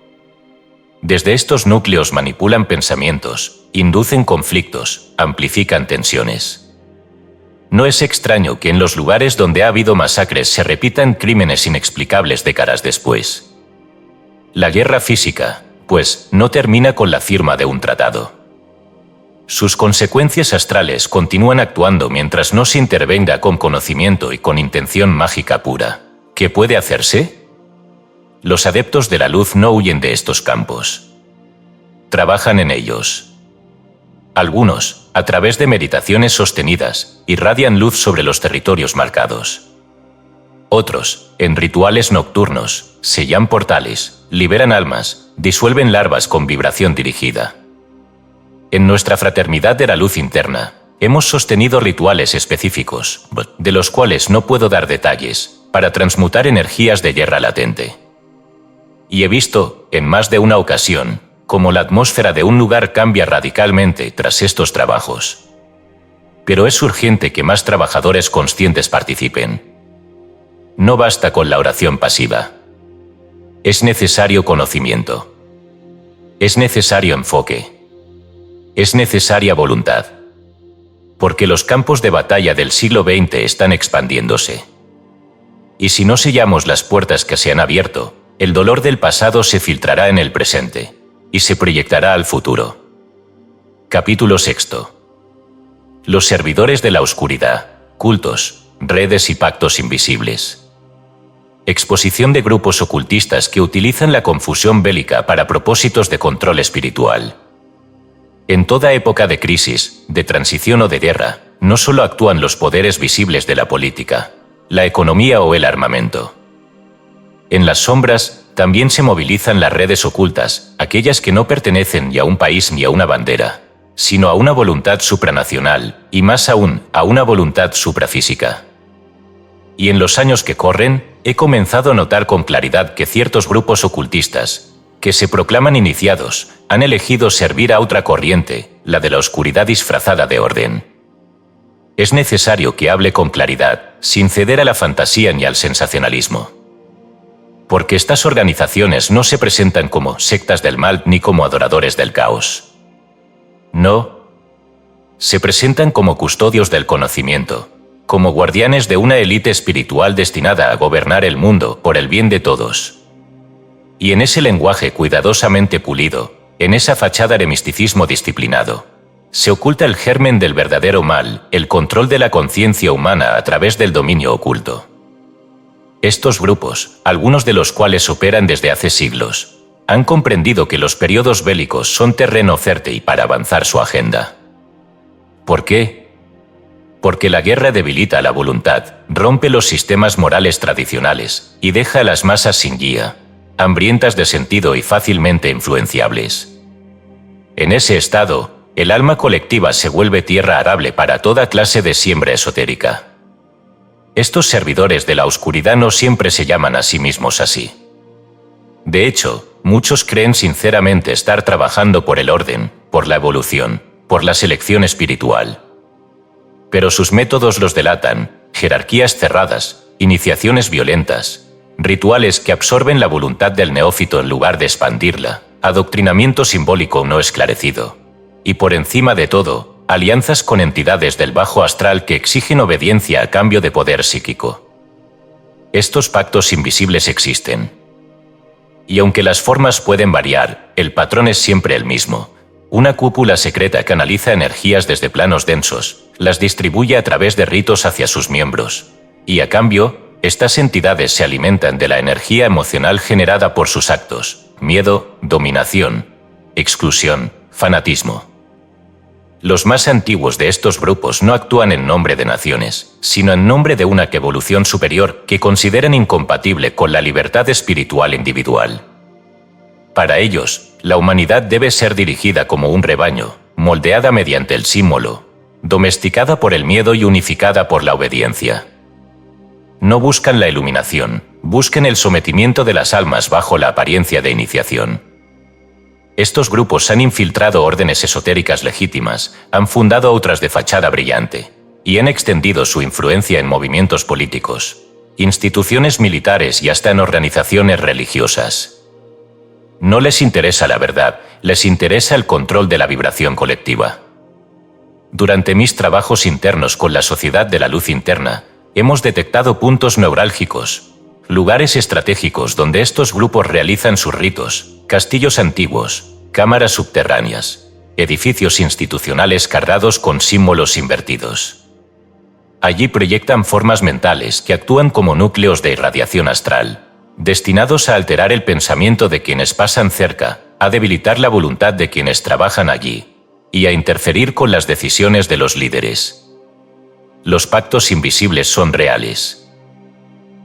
Desde estos núcleos manipulan pensamientos, inducen conflictos, amplifican tensiones. No es extraño que en los lugares donde ha habido masacres se repitan crímenes inexplicables décadas después. La guerra física, pues, no termina con la firma de un tratado. Sus consecuencias astrales continúan actuando mientras no se intervenga con conocimiento y con intención mágica pura. ¿Qué puede hacerse? Los adeptos de la luz no huyen de estos campos. Trabajan en ellos. Algunos, a través de meditaciones sostenidas, irradian luz sobre los territorios marcados. Otros, en rituales nocturnos, sellan portales, liberan almas, disuelven larvas con vibración dirigida. En nuestra fraternidad de la luz interna, hemos sostenido rituales específicos, de los cuales no puedo dar detalles, para transmutar energías de guerra latente. Y he visto, en más de una ocasión, cómo la atmósfera de un lugar cambia radicalmente tras estos trabajos. Pero es urgente que más trabajadores conscientes participen. No basta con la oración pasiva. Es necesario conocimiento. Es necesario enfoque. Es necesaria voluntad. Porque los campos de batalla del siglo XX están expandiéndose. Y si no sellamos las puertas que se han abierto, el dolor del pasado se filtrará en el presente y se proyectará al futuro. Capítulo 6. Los servidores de la oscuridad, cultos, redes y pactos invisibles. Exposición de grupos ocultistas que utilizan la confusión bélica para propósitos de control espiritual. En toda época de crisis, de transición o de guerra, no solo actúan los poderes visibles de la política, la economía o el armamento. En las sombras, también se movilizan las redes ocultas, aquellas que no pertenecen ni a un país ni a una bandera, sino a una voluntad supranacional, y más aún, a una voluntad suprafísica. Y en los años que corren, he comenzado a notar con claridad que ciertos grupos ocultistas, que se proclaman iniciados, han elegido servir a otra corriente, la de la oscuridad disfrazada de orden. Es necesario que hable con claridad, sin ceder a la fantasía ni al sensacionalismo. Porque estas organizaciones no se presentan como sectas del mal ni como adoradores del caos. No. Se presentan como custodios del conocimiento, como guardianes de una élite espiritual destinada a gobernar el mundo por el bien de todos. Y en ese lenguaje cuidadosamente pulido, en esa fachada de misticismo disciplinado, se oculta el germen del verdadero mal, el control de la conciencia humana a través del dominio oculto. Estos grupos, algunos de los cuales operan desde hace siglos, han comprendido que los periodos bélicos son terreno fértil para avanzar su agenda. ¿Por qué? Porque la guerra debilita la voluntad, rompe los sistemas morales tradicionales y deja a las masas sin guía, hambrientas de sentido y fácilmente influenciables. En ese estado, el alma colectiva se vuelve tierra arable para toda clase de siembra esotérica. Estos servidores de la oscuridad no siempre se llaman a sí mismos así. De hecho, muchos creen sinceramente estar trabajando por el orden, por la evolución, por la selección espiritual. Pero sus métodos los delatan, jerarquías cerradas, iniciaciones violentas, rituales que absorben la voluntad del neófito en lugar de expandirla, adoctrinamiento simbólico no esclarecido. Y por encima de todo, alianzas con entidades del bajo astral que exigen obediencia a cambio de poder psíquico. Estos pactos invisibles existen. Y aunque las formas pueden variar, el patrón es siempre el mismo. Una cúpula secreta canaliza energías desde planos densos, las distribuye a través de ritos hacia sus miembros. Y a cambio, estas entidades se alimentan de la energía emocional generada por sus actos: miedo, dominación, exclusión, fanatismo. Los más antiguos de estos grupos no actúan en nombre de naciones, sino en nombre de una evolución superior que consideran incompatible con la libertad espiritual individual. Para ellos, la humanidad debe ser dirigida como un rebaño, moldeada mediante el símbolo, domesticada por el miedo y unificada por la obediencia. No buscan la iluminación, buscan el sometimiento de las almas bajo la apariencia de iniciación. Estos grupos han infiltrado órdenes esotéricas legítimas, han fundado otras de fachada brillante, y han extendido su influencia en movimientos políticos, instituciones militares y hasta en organizaciones religiosas. No les interesa la verdad, les interesa el control de la vibración colectiva. Durante mis trabajos internos con la Sociedad de la Luz Interna, hemos detectado puntos neurálgicos, lugares estratégicos donde estos grupos realizan sus ritos, castillos antiguos, cámaras subterráneas, edificios institucionales cargados con símbolos invertidos. Allí proyectan formas mentales que actúan como núcleos de irradiación astral, destinados a alterar el pensamiento de quienes pasan cerca, a debilitar la voluntad de quienes trabajan allí, y a interferir con las decisiones de los líderes. Los pactos invisibles son reales.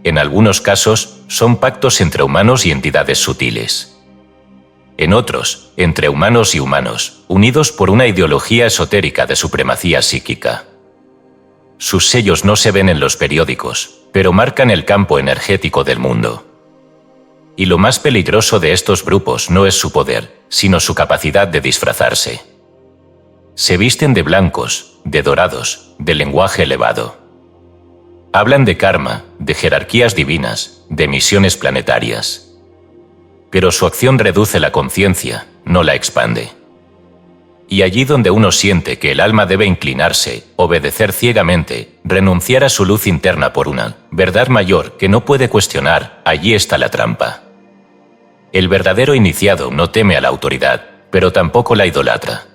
En algunos casos, son pactos entre humanos y entidades sutiles. En otros, entre humanos y humanos, unidos por una ideología esotérica de supremacía psíquica. Sus sellos no se ven en los periódicos, pero marcan el campo energético del mundo. Y lo más peligroso de estos grupos no es su poder, sino su capacidad de disfrazarse. Se visten de blancos, de dorados, de lenguaje elevado. Hablan de karma, de jerarquías divinas, de misiones planetarias. Pero su acción reduce la conciencia, no la expande. Y allí donde uno siente que el alma debe inclinarse, obedecer ciegamente, renunciar a su luz interna por una verdad mayor que no puede cuestionar, allí está la trampa. El verdadero iniciado no teme a la autoridad, pero tampoco la idolatra.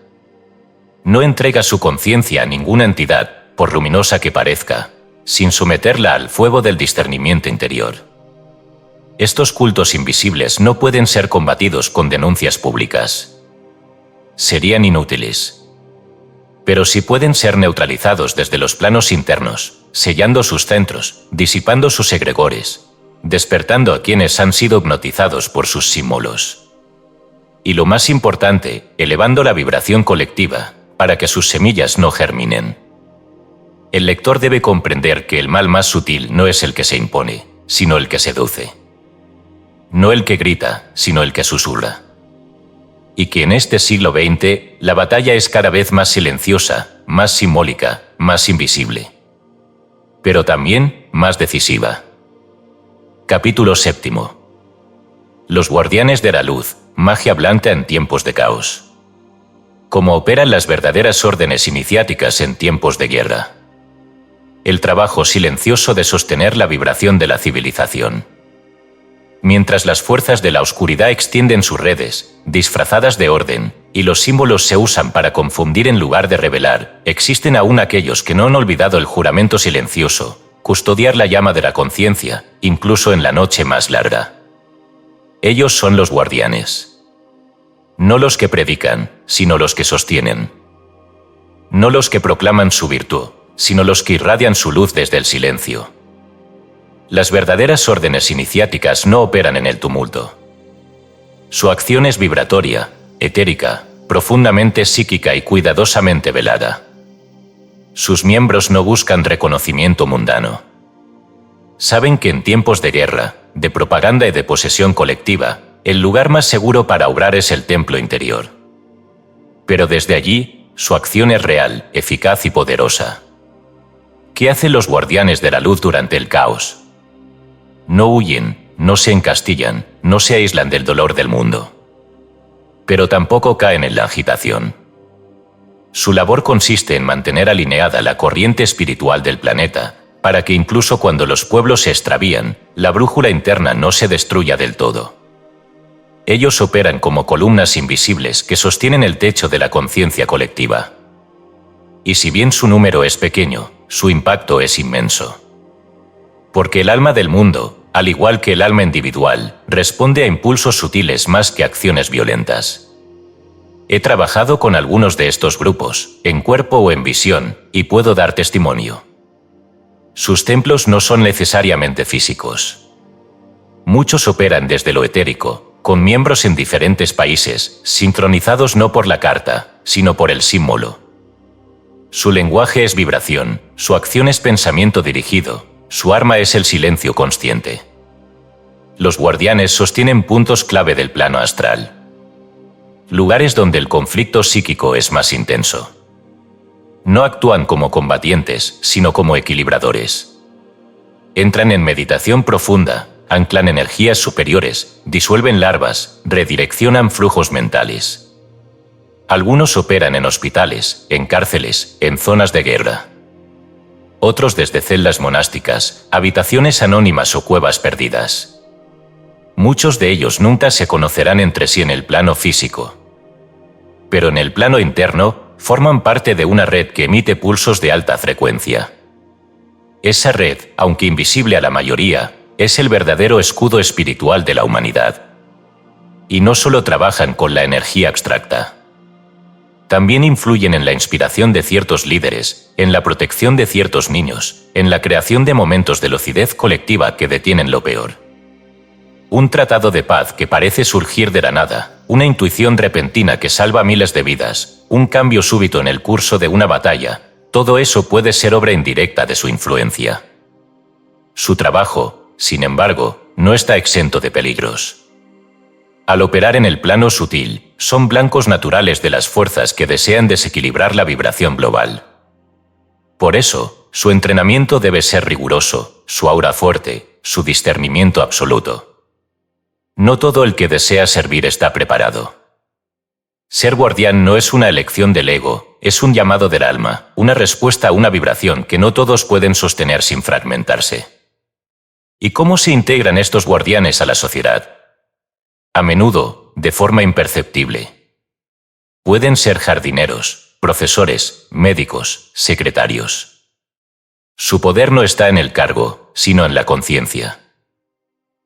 No entrega su conciencia a ninguna entidad, por luminosa que parezca, sin someterla al fuego del discernimiento interior. Estos cultos invisibles no pueden ser combatidos con denuncias públicas. Serían inútiles. Pero sí pueden ser neutralizados desde los planos internos, sellando sus centros, disipando sus egregores, despertando a quienes han sido hipnotizados por sus símbolos. Y lo más importante, elevando la vibración colectiva, para que sus semillas no germinen. El lector debe comprender que el mal más sutil no es el que se impone, sino el que seduce. No el que grita, sino el que susurra. Y que en este siglo XX, la batalla es cada vez más silenciosa, más simbólica, más invisible. Pero también más decisiva. Capítulo 7. Los guardianes de la luz, magia blanca en tiempos de caos. Cómo operan las verdaderas órdenes iniciáticas en tiempos de guerra. El trabajo silencioso de sostener la vibración de la civilización. Mientras las fuerzas de la oscuridad extienden sus redes, disfrazadas de orden, y los símbolos se usan para confundir en lugar de revelar, existen aún aquellos que no han olvidado el juramento silencioso, custodiar la llama de la conciencia, incluso en la noche más larga. Ellos son los guardianes. No los que predican, sino los que sostienen. No los que proclaman su virtud, sino los que irradian su luz desde el silencio. Las verdaderas órdenes iniciáticas no operan en el tumulto. Su acción es vibratoria, etérica, profundamente psíquica y cuidadosamente velada. Sus miembros no buscan reconocimiento mundano. Saben que en tiempos de guerra, de propaganda y de posesión colectiva, el lugar más seguro para obrar es el templo interior. Pero desde allí, su acción es real, eficaz y poderosa. ¿Qué hacen los guardianes de la luz durante el caos? No huyen, no se encastillan, no se aíslan del dolor del mundo. Pero tampoco caen en la agitación. Su labor consiste en mantener alineada la corriente espiritual del planeta, para que incluso cuando los pueblos se extravían, la brújula interna no se destruya del todo. Ellos operan como columnas invisibles que sostienen el techo de la conciencia colectiva. Y si bien su número es pequeño, su impacto es inmenso. Porque el alma del mundo, al igual que el alma individual, responde a impulsos sutiles más que acciones violentas. He trabajado con algunos de estos grupos, en cuerpo o en visión, y puedo dar testimonio. Sus templos no son necesariamente físicos. Muchos operan desde lo etérico, con miembros en diferentes países, sincronizados no por la carta, sino por el símbolo. Su lenguaje es vibración, su acción es pensamiento dirigido, su arma es el silencio consciente. Los guardianes sostienen puntos clave del plano astral. Lugares donde el conflicto psíquico es más intenso. No actúan como combatientes, sino como equilibradores. Entran en meditación profunda, anclan energías superiores, disuelven larvas, redireccionan flujos mentales. Algunos operan en hospitales, en cárceles, en zonas de guerra. Otros desde celdas monásticas, habitaciones anónimas o cuevas perdidas. Muchos de ellos nunca se conocerán entre sí en el plano físico. Pero en el plano interno, forman parte de una red que emite pulsos de alta frecuencia. Esa red, aunque invisible a la mayoría, es el verdadero escudo espiritual de la humanidad. Y no solo trabajan con la energía abstracta. También influyen en la inspiración de ciertos líderes, en la protección de ciertos niños, en la creación de momentos de lucidez colectiva que detienen lo peor. Un tratado de paz que parece surgir de la nada, una intuición repentina que salva miles de vidas, un cambio súbito en el curso de una batalla, todo eso puede ser obra indirecta de su influencia. Su trabajo, sin embargo, no está exento de peligros. Al operar en el plano sutil, son blancos naturales de las fuerzas que desean desequilibrar la vibración global. Por eso, su entrenamiento debe ser riguroso, su aura fuerte, su discernimiento absoluto. No todo el que desea servir está preparado. Ser guardián no es una elección del ego, es un llamado del alma, una respuesta a una vibración que no todos pueden sostener sin fragmentarse. ¿Y cómo se integran estos guardianes a la sociedad? A menudo, de forma imperceptible. Pueden ser jardineros, profesores, médicos, secretarios. Su poder no está en el cargo, sino en la conciencia.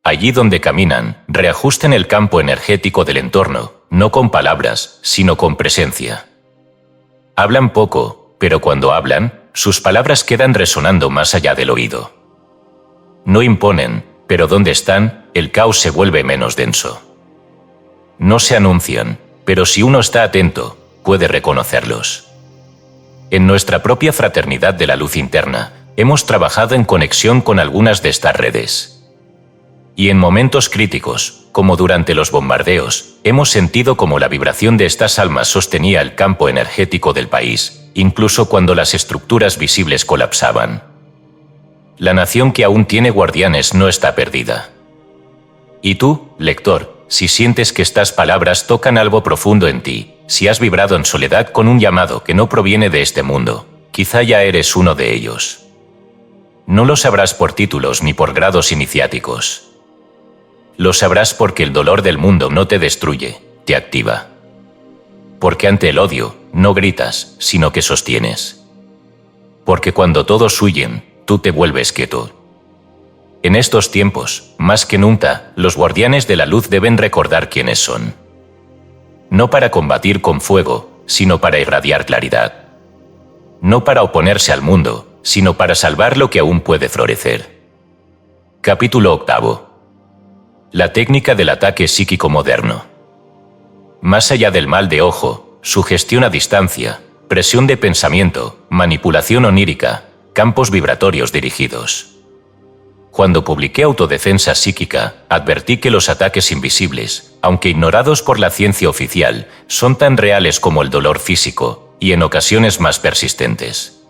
Allí donde caminan, reajusten el campo energético del entorno, no con palabras, sino con presencia. Hablan poco, pero cuando hablan, sus palabras quedan resonando más allá del oído. No imponen, pero donde están, el caos se vuelve menos denso. No se anuncian, pero si uno está atento, puede reconocerlos. En nuestra propia fraternidad de la luz interna, hemos trabajado en conexión con algunas de estas redes. Y en momentos críticos, como durante los bombardeos, hemos sentido como la vibración de estas almas sostenía el campo energético del país, incluso cuando las estructuras visibles colapsaban. La nación que aún tiene guardianes no está perdida. Y tú, lector, si sientes que estas palabras tocan algo profundo en ti, si has vibrado en soledad con un llamado que no proviene de este mundo, quizá ya eres uno de ellos. No lo sabrás por títulos ni por grados iniciáticos. Lo sabrás porque el dolor del mundo no te destruye, te activa. Porque ante el odio, no gritas, sino que sostienes. Porque cuando todos huyen, tú te vuelves quieto. En estos tiempos, más que nunca, los guardianes de la luz deben recordar quiénes son. No para combatir con fuego, sino para irradiar claridad. No para oponerse al mundo, sino para salvar lo que aún puede florecer. Capítulo 8. La técnica del ataque psíquico moderno. Más allá del mal de ojo, sugestión a distancia, presión de pensamiento, manipulación onírica, campos vibratorios dirigidos. Cuando publiqué Autodefensa Psíquica, advertí que los ataques invisibles, aunque ignorados por la ciencia oficial, son tan reales como el dolor físico, y en ocasiones más persistentes.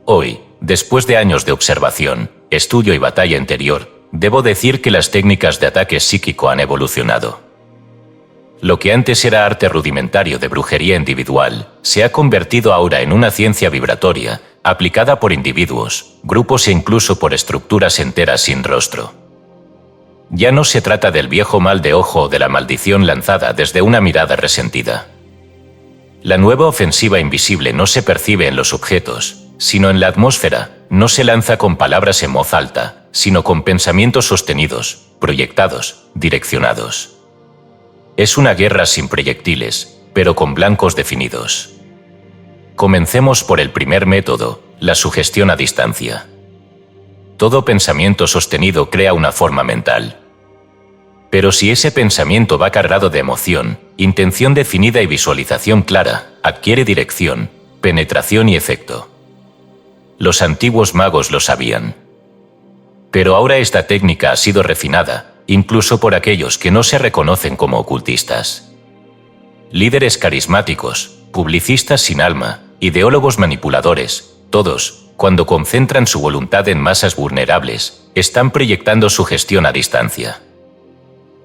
Hoy, después de años de observación, estudio y batalla interior, debo decir que las técnicas de ataque psíquico han evolucionado. Lo que antes era arte rudimentario de brujería individual, se ha convertido ahora en una ciencia vibratoria, aplicada por individuos, grupos e incluso por estructuras enteras sin rostro. Ya no se trata del viejo mal de ojo o de la maldición lanzada desde una mirada resentida. La nueva ofensiva invisible no se percibe en los objetos, sino en la atmósfera. No se lanza con palabras en voz alta, sino con pensamientos sostenidos, proyectados, direccionados. Es una guerra sin proyectiles, pero con blancos definidos. Comencemos por el primer método, la sugestión a distancia. Todo pensamiento sostenido crea una forma mental. Pero si ese pensamiento va cargado de emoción, intención definida y visualización clara, adquiere dirección, penetración y efecto. Los antiguos magos lo sabían. Pero ahora esta técnica ha sido refinada, incluso por aquellos que no se reconocen como ocultistas. Líderes carismáticos, publicistas sin alma, ideólogos manipuladores, todos, cuando concentran su voluntad en masas vulnerables, están proyectando su gestión a distancia.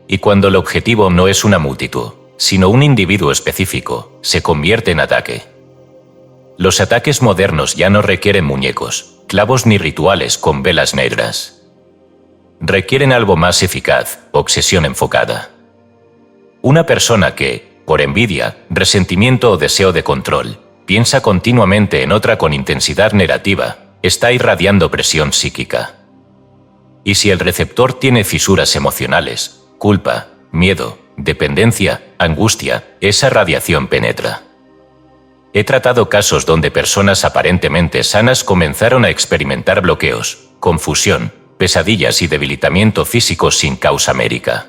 Y cuando el objetivo no es una multitud, sino un individuo específico, se convierte en ataque. Los ataques modernos ya no requieren muñecos, clavos ni rituales con velas negras. Requieren algo más eficaz, obsesión enfocada. Una persona que, por envidia, resentimiento o deseo de control, piensa continuamente en otra con intensidad negativa, está irradiando presión psíquica. Y si el receptor tiene fisuras emocionales, culpa, miedo, dependencia, angustia, esa radiación penetra. He tratado casos donde personas aparentemente sanas comenzaron a experimentar bloqueos, confusión, pesadillas y debilitamiento físico sin causa médica.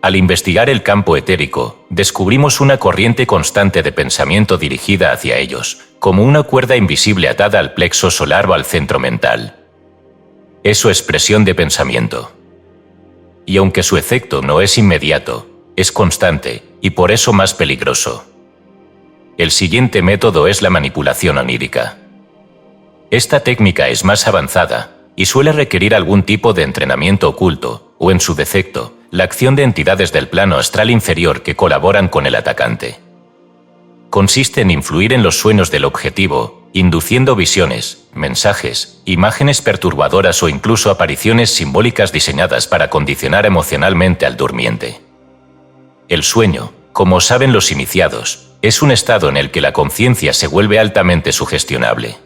Al investigar el campo etérico, descubrimos una corriente constante de pensamiento dirigida hacia ellos, como una cuerda invisible atada al plexo solar o al centro mental. Es su expresión de pensamiento. Y aunque su efecto no es inmediato, es constante, y por eso más peligroso. El siguiente método es la manipulación onírica. Esta técnica es más avanzada, y suele requerir algún tipo de entrenamiento oculto, o en su defecto, la acción de entidades del plano astral inferior que colaboran con el atacante. Consiste en influir en los sueños del objetivo, induciendo visiones, mensajes, imágenes perturbadoras o incluso apariciones simbólicas diseñadas para condicionar emocionalmente al durmiente. El sueño, como saben los iniciados, es un estado en el que la conciencia se vuelve altamente sugestionable.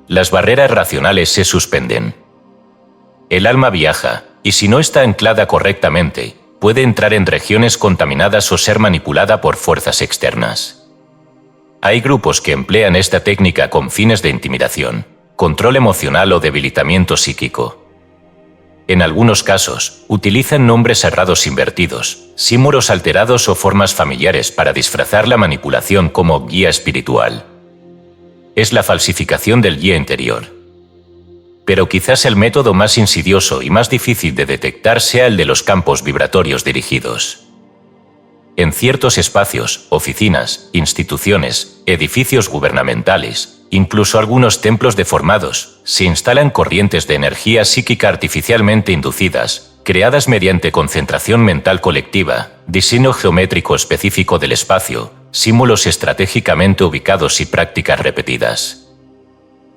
Las barreras racionales se suspenden. El alma viaja, y si no está anclada correctamente, puede entrar en regiones contaminadas o ser manipulada por fuerzas externas. Hay grupos que emplean esta técnica con fines de intimidación, control emocional o debilitamiento psíquico. En algunos casos, utilizan nombres errados invertidos, símbolos alterados o formas familiares para disfrazar la manipulación como guía espiritual. Es la falsificación del guía interior. Pero quizás el método más insidioso y más difícil de detectar sea el de los campos vibratorios dirigidos. En ciertos espacios, oficinas, instituciones, edificios gubernamentales, incluso algunos templos deformados, se instalan corrientes de energía psíquica artificialmente inducidas, creadas mediante concentración mental colectiva, diseño geométrico específico del espacio, símbolos estratégicamente ubicados y prácticas repetidas.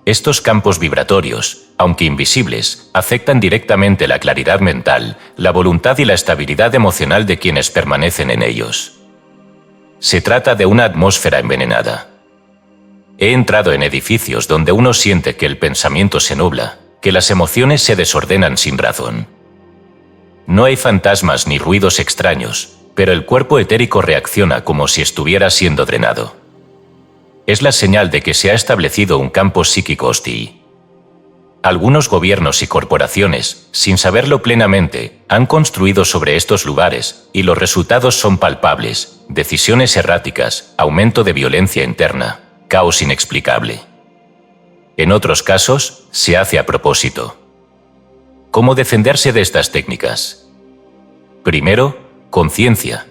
Estos campos vibratorios, aunque invisibles, afectan directamente la claridad mental, la voluntad y la estabilidad emocional de quienes permanecen en ellos. Se trata de una atmósfera envenenada. He entrado en edificios donde uno siente que el pensamiento se nubla, que las emociones se desordenan sin razón. No hay fantasmas ni ruidos extraños, pero el cuerpo etérico reacciona como si estuviera siendo drenado. Es la señal de que se ha establecido un campo psíquico hostil. Algunos gobiernos y corporaciones, sin saberlo plenamente, han construido sobre estos lugares, y los resultados son palpables: decisiones erráticas, aumento de violencia interna, caos inexplicable. En otros casos, se hace a propósito. ¿Cómo defenderse de estas técnicas? Primero, conciencia.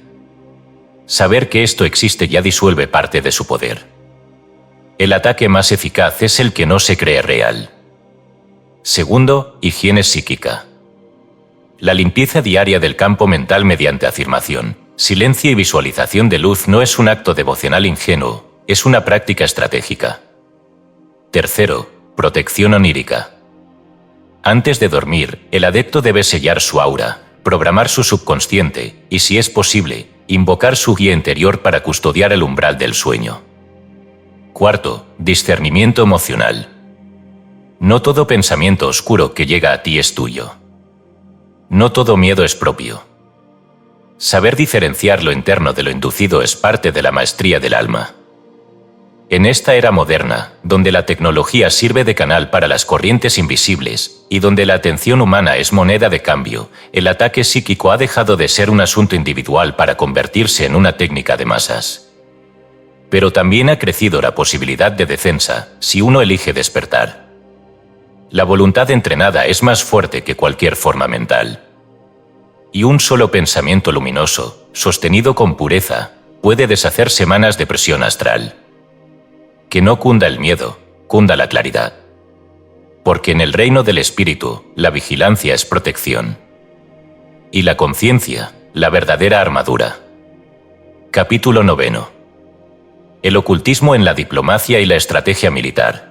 Saber que esto existe ya disuelve parte de su poder. El ataque más eficaz es el que no se cree real. Segundo, higiene psíquica. La limpieza diaria del campo mental mediante afirmación, silencio y visualización de luz no es un acto devocional ingenuo, es una práctica estratégica. Tercero, protección onírica. Antes de dormir, el adepto debe sellar su aura, programar su subconsciente y, si es posible, invocar su guía interior para custodiar el umbral del sueño. Cuarto, discernimiento emocional. No todo pensamiento oscuro que llega a ti es tuyo. No todo miedo es propio. Saber diferenciar lo interno de lo inducido es parte de la maestría del alma. En esta era moderna, donde la tecnología sirve de canal para las corrientes invisibles y donde la atención humana es moneda de cambio, el ataque psíquico ha dejado de ser un asunto individual para convertirse en una técnica de masas. Pero también ha crecido la posibilidad de defensa si uno elige despertar. La voluntad entrenada es más fuerte que cualquier forma mental. Y un solo pensamiento luminoso, sostenido con pureza, puede deshacer semanas de presión astral. Que no cunda el miedo, cunda la claridad. Porque en el reino del espíritu, la vigilancia es protección. Y la conciencia, la verdadera armadura. Capítulo 9. El ocultismo en la diplomacia y la estrategia militar.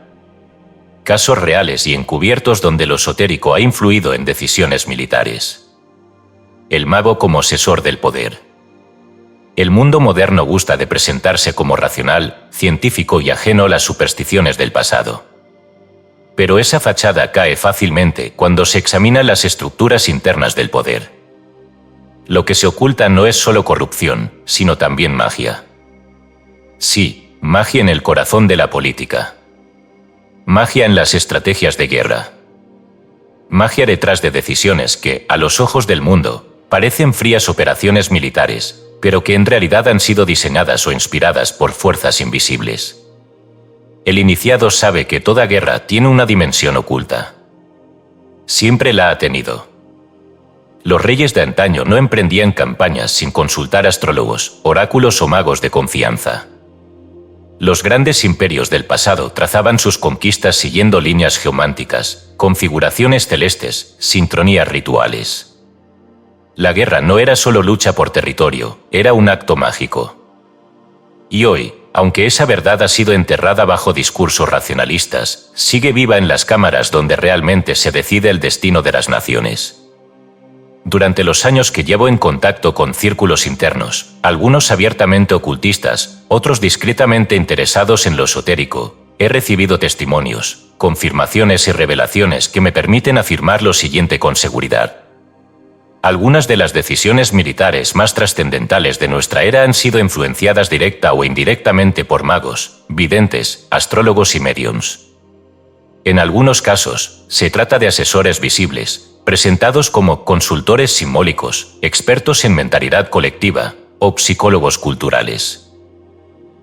Casos reales y encubiertos donde lo esotérico ha influido en decisiones militares. El mago como asesor del poder. El mundo moderno gusta de presentarse como racional, científico y ajeno a las supersticiones del pasado. Pero esa fachada cae fácilmente cuando se examinan las estructuras internas del poder. Lo que se oculta no es solo corrupción, sino también magia. Sí, magia en el corazón de la política. Magia en las estrategias de guerra. Magia detrás de decisiones que, a los ojos del mundo, parecen frías operaciones militares, pero que en realidad han sido diseñadas o inspiradas por fuerzas invisibles. El iniciado sabe que toda guerra tiene una dimensión oculta. Siempre la ha tenido. Los reyes de antaño no emprendían campañas sin consultar astrólogos, oráculos o magos de confianza. Los grandes imperios del pasado trazaban sus conquistas siguiendo líneas geománticas, configuraciones celestes, sincronías rituales. La guerra no era solo lucha por territorio, era un acto mágico. Y hoy, aunque esa verdad ha sido enterrada bajo discursos racionalistas, sigue viva en las cámaras donde realmente se decide el destino de las naciones. Durante los años que llevo en contacto con círculos internos, algunos abiertamente ocultistas, otros discretamente interesados en lo esotérico, he recibido testimonios, confirmaciones y revelaciones que me permiten afirmar lo siguiente con seguridad. Algunas de las decisiones militares más trascendentales de nuestra era han sido influenciadas directa o indirectamente por magos, videntes, astrólogos y mediums. En algunos casos, se trata de asesores visibles, presentados como consultores simbólicos, expertos en mentalidad colectiva o psicólogos culturales.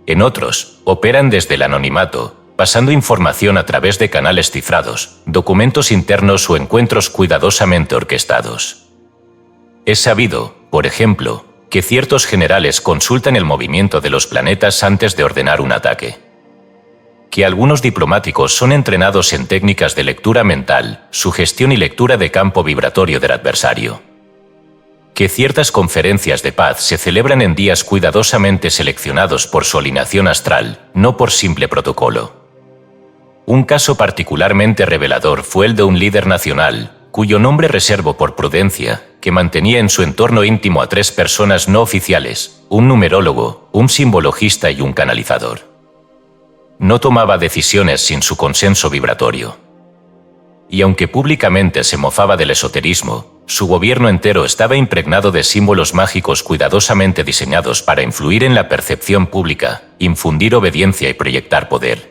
En otros, operan desde el anonimato, pasando información a través de canales cifrados, documentos internos o encuentros cuidadosamente orquestados. Es sabido, por ejemplo, que ciertos generales consultan el movimiento de los planetas antes de ordenar un ataque. Que algunos diplomáticos son entrenados en técnicas de lectura mental, sugestión y lectura de campo vibratorio del adversario. Que ciertas conferencias de paz se celebran en días cuidadosamente seleccionados por su alineación astral, no por simple protocolo. Un caso particularmente revelador fue el de un líder nacional, cuyo nombre reservo por prudencia, que mantenía en su entorno íntimo a 3 personas no oficiales, un numerólogo, un simbologista y un canalizador. No tomaba decisiones sin su consenso vibratorio. Y aunque públicamente se mofaba del esoterismo, su gobierno entero estaba impregnado de símbolos mágicos cuidadosamente diseñados para influir en la percepción pública, infundir obediencia y proyectar poder.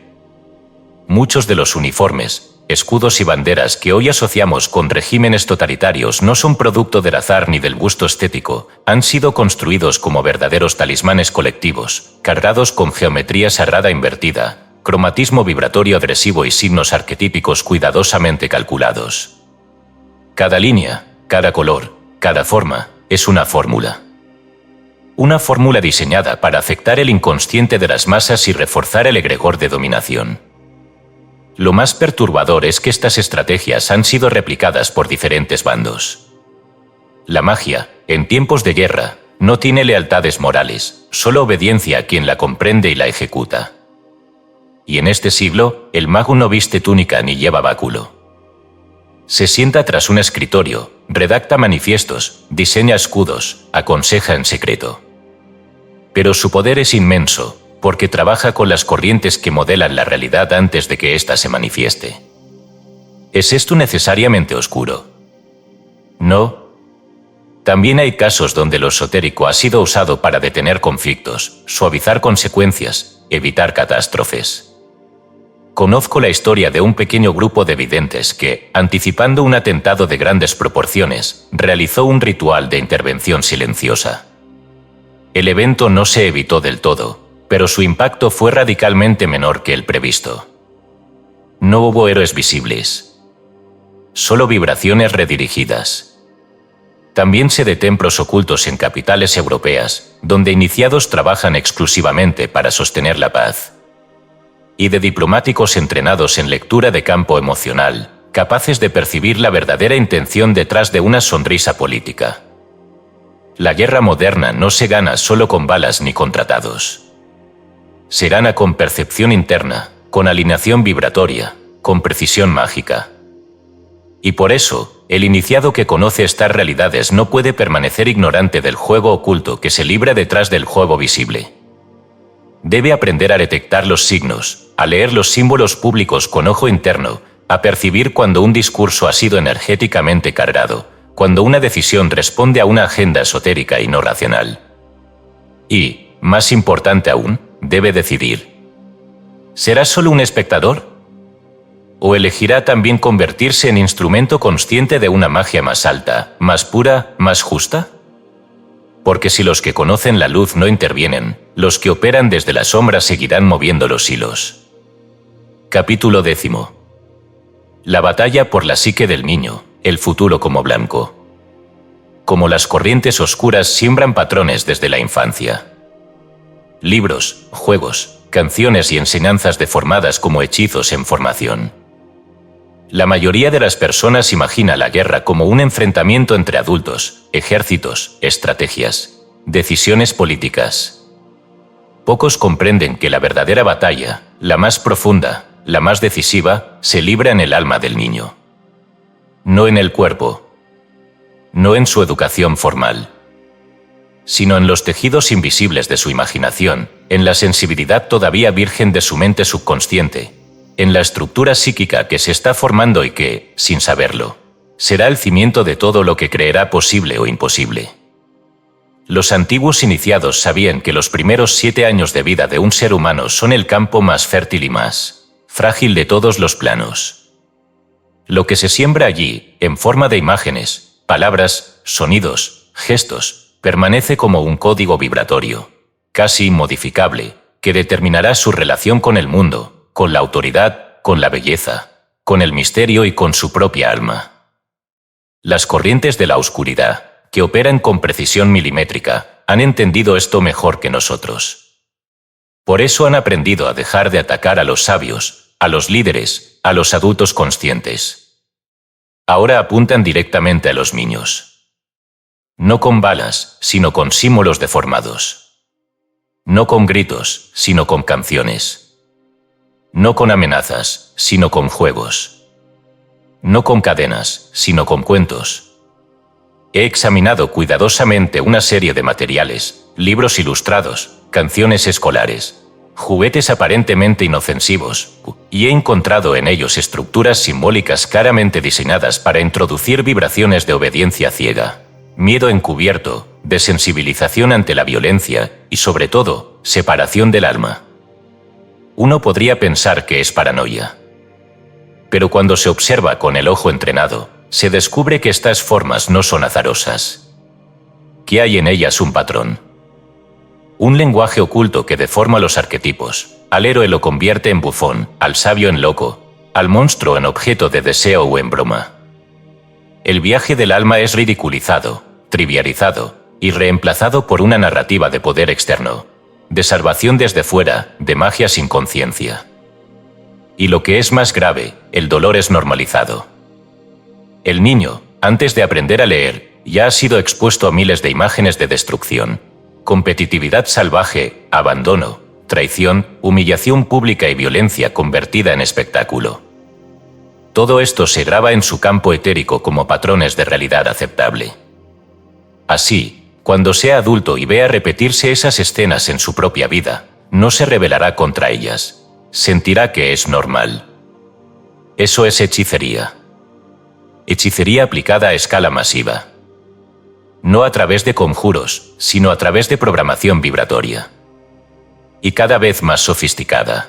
Muchos de los uniformes, escudos y banderas que hoy asociamos con regímenes totalitarios no son producto del azar ni del gusto estético, han sido construidos como verdaderos talismanes colectivos, cargados con geometría sagrada invertida, cromatismo vibratorio agresivo y signos arquetípicos cuidadosamente calculados. Cada línea, cada color, cada forma, es una fórmula. Una fórmula diseñada para afectar el inconsciente de las masas y reforzar el egregor de dominación. Lo más perturbador es que estas estrategias han sido replicadas por diferentes bandos. La magia, en tiempos de guerra, no tiene lealtades morales, solo obediencia a quien la comprende y la ejecuta. Y en este siglo, el mago no viste túnica ni lleva báculo. Se sienta tras un escritorio, redacta manifiestos, diseña escudos, aconseja en secreto. Pero su poder es inmenso, porque trabaja con las corrientes que modelan la realidad antes de que ésta se manifieste. ¿Es esto necesariamente oscuro? No. También hay casos donde lo esotérico ha sido usado para detener conflictos, suavizar consecuencias, evitar catástrofes. Conozco la historia de un pequeño grupo de videntes que, anticipando un atentado de grandes proporciones, realizó un ritual de intervención silenciosa. El evento no se evitó del todo, pero su impacto fue radicalmente menor que el previsto. No hubo héroes visibles. Solo vibraciones redirigidas. También sé de templos ocultos en capitales europeas, donde iniciados trabajan exclusivamente para sostener la paz. Y de diplomáticos entrenados en lectura de campo emocional, capaces de percibir la verdadera intención detrás de una sonrisa política. La guerra moderna no se gana solo con balas ni con tratados. Se gana con percepción interna, con alineación vibratoria, con precisión mágica. Y por eso, el iniciado que conoce estas realidades no puede permanecer ignorante del juego oculto que se libra detrás del juego visible. Debe aprender a detectar los signos, a leer los símbolos públicos con ojo interno, a percibir cuando un discurso ha sido energéticamente cargado, cuando una decisión responde a una agenda esotérica y no racional. Y, más importante aún, debe decidir. ¿Será solo un espectador? ¿O elegirá también convertirse en instrumento consciente de una magia más alta, más pura, más justa? Porque si los que conocen la luz no intervienen, los que operan desde la sombra seguirán moviendo los hilos. Capítulo 10. La batalla por la psique del niño, el futuro como blanco. Como las corrientes oscuras siembran patrones desde la infancia. Libros, juegos, canciones y enseñanzas deformadas como hechizos en formación. La mayoría de las personas imagina la guerra como un enfrentamiento entre adultos, ejércitos, estrategias, decisiones políticas. Pocos comprenden que la verdadera batalla, la más profunda, la más decisiva, se libra en el alma del niño. No en el cuerpo. No en su educación formal. Sino en los tejidos invisibles de su imaginación, en la sensibilidad todavía virgen de su mente subconsciente, en la estructura psíquica que se está formando y que, sin saberlo, será el cimiento de todo lo que creerá posible o imposible. Los antiguos iniciados sabían que los primeros 7 años de vida de un ser humano son el campo más fértil y más frágil de todos los planos. Lo que se siembra allí, en forma de imágenes, palabras, sonidos, gestos, permanece como un código vibratorio, casi inmodificable, que determinará su relación con el mundo, con la autoridad, con la belleza, con el misterio y con su propia alma. Las corrientes de la oscuridad, que operan con precisión milimétrica, han entendido esto mejor que nosotros. Por eso han aprendido a dejar de atacar a los sabios, a los líderes, a los adultos conscientes. Ahora apuntan directamente a los niños. No con balas, sino con símbolos deformados. No con gritos, sino con canciones. No con amenazas, sino con juegos. No con cadenas, sino con cuentos. He examinado cuidadosamente una serie de materiales, libros ilustrados, canciones escolares, juguetes aparentemente inofensivos, y he encontrado en ellos estructuras simbólicas claramente diseñadas para introducir vibraciones de obediencia ciega, miedo encubierto, desensibilización ante la violencia y, sobre todo, separación del alma. Uno podría pensar que es paranoia. Pero cuando se observa con el ojo entrenado, se descubre que estas formas no son azarosas. Que hay en ellas un patrón. Un lenguaje oculto que deforma los arquetipos, al héroe lo convierte en bufón, al sabio en loco, al monstruo en objeto de deseo o en broma. El viaje del alma es ridiculizado, trivializado y reemplazado por una narrativa de poder externo, de salvación desde fuera, de magia sin conciencia. Y lo que es más grave, el dolor es normalizado. El niño, antes de aprender a leer, ya ha sido expuesto a miles de imágenes de destrucción, competitividad salvaje, abandono, traición, humillación pública y violencia convertida en espectáculo. todo esto se graba en su campo etérico como patrones de realidad aceptable. Así, cuando sea adulto y vea repetirse esas escenas en su propia vida, no se rebelará contra ellas. Sentirá que es normal. Eso es hechicería. Hechicería aplicada a escala masiva. No a través de conjuros, sino a través de programación vibratoria. Y cada vez más sofisticada.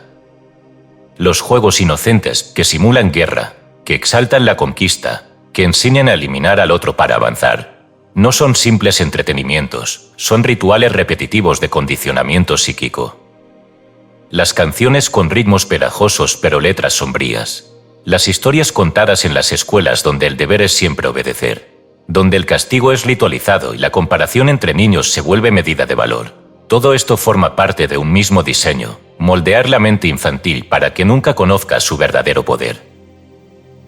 Los juegos inocentes que simulan guerra, que exaltan la conquista, que enseñan a eliminar al otro para avanzar, no son simples entretenimientos, son rituales repetitivos de condicionamiento psíquico. Las canciones con ritmos pegajosos pero letras sombrías. Las historias contadas en las escuelas donde el deber es siempre obedecer, donde el castigo es ritualizado y la comparación entre niños se vuelve medida de valor. Todo esto forma parte de un mismo diseño, moldear la mente infantil para que nunca conozca su verdadero poder.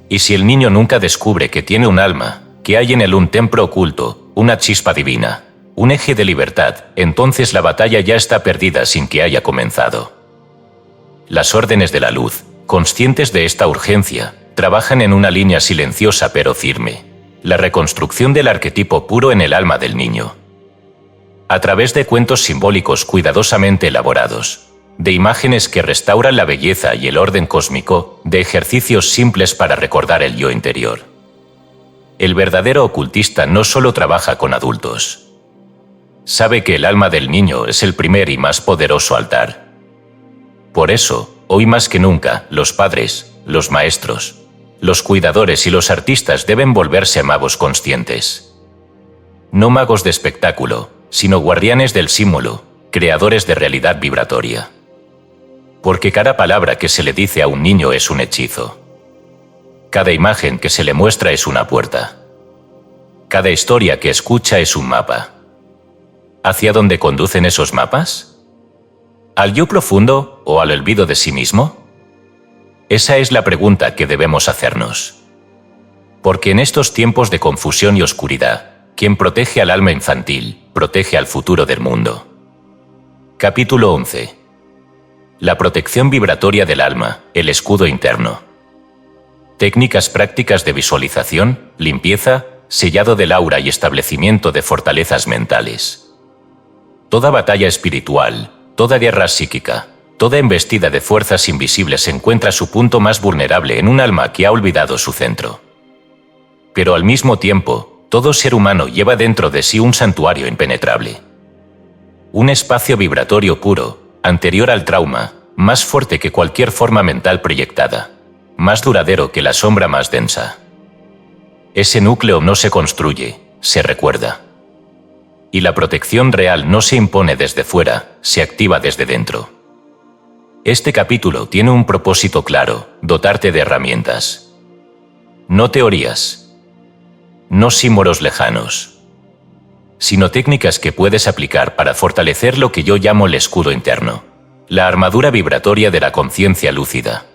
Y si el niño nunca descubre que tiene un alma, que hay en él un templo oculto, una chispa divina, un eje de libertad, entonces la batalla ya está perdida sin que haya comenzado. Las órdenes de la luz, conscientes de esta urgencia, trabajan en una línea silenciosa pero firme, la reconstrucción del arquetipo puro en el alma del niño. A través de cuentos simbólicos cuidadosamente elaborados, de imágenes que restauran la belleza y el orden cósmico, de ejercicios simples para recordar el yo interior. El verdadero ocultista no solo trabaja con adultos. Sabe que el alma del niño es el primer y más poderoso altar. Por eso, hoy más que nunca, los padres, los maestros, los cuidadores y los artistas deben volverse magos conscientes. No magos de espectáculo, sino guardianes del símbolo, creadores de realidad vibratoria. Porque cada palabra que se le dice a un niño es un hechizo. Cada imagen que se le muestra es una puerta. Cada historia que escucha es un mapa. ¿Hacia dónde conducen esos mapas? ¿Al yo profundo o al olvido de sí mismo? Esa es la pregunta que debemos hacernos. Porque en estos tiempos de confusión y oscuridad, quien protege al alma infantil, protege al futuro del mundo. Capítulo 11. La protección vibratoria del alma, el escudo interno. Técnicas prácticas de visualización, limpieza, sellado del aura y establecimiento de fortalezas mentales. Toda batalla espiritual, toda guerra psíquica, toda embestida de fuerzas invisibles encuentra su punto más vulnerable en un alma que ha olvidado su centro. Pero al mismo tiempo, todo ser humano lleva dentro de sí un santuario impenetrable. Un espacio vibratorio puro, anterior al trauma, más fuerte que cualquier forma mental proyectada, más duradero que la sombra más densa. Ese núcleo no se construye, se recuerda. Y la protección real no se impone desde fuera, se activa desde dentro. Este capítulo tiene un propósito claro, dotarte de herramientas. No teorías. No símbolos lejanos. Sino técnicas que puedes aplicar para fortalecer lo que yo llamo el escudo interno, la armadura vibratoria de la conciencia lúcida.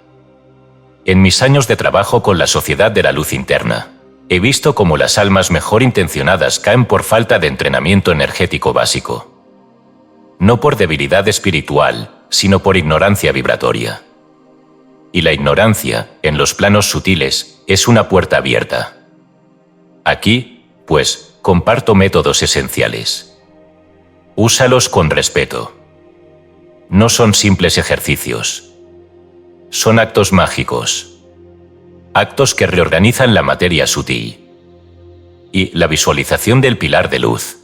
En mis años de trabajo con la Sociedad de la Luz Interna, he visto cómo las almas mejor intencionadas caen por falta de entrenamiento energético básico. No por debilidad espiritual, sino por ignorancia vibratoria. Y la ignorancia, en los planos sutiles, es una puerta abierta. Aquí, pues, comparto métodos esenciales. Úsalos con respeto. No son simples ejercicios. Son actos mágicos. Actos que reorganizan la materia sutil. Y la visualización del pilar de luz.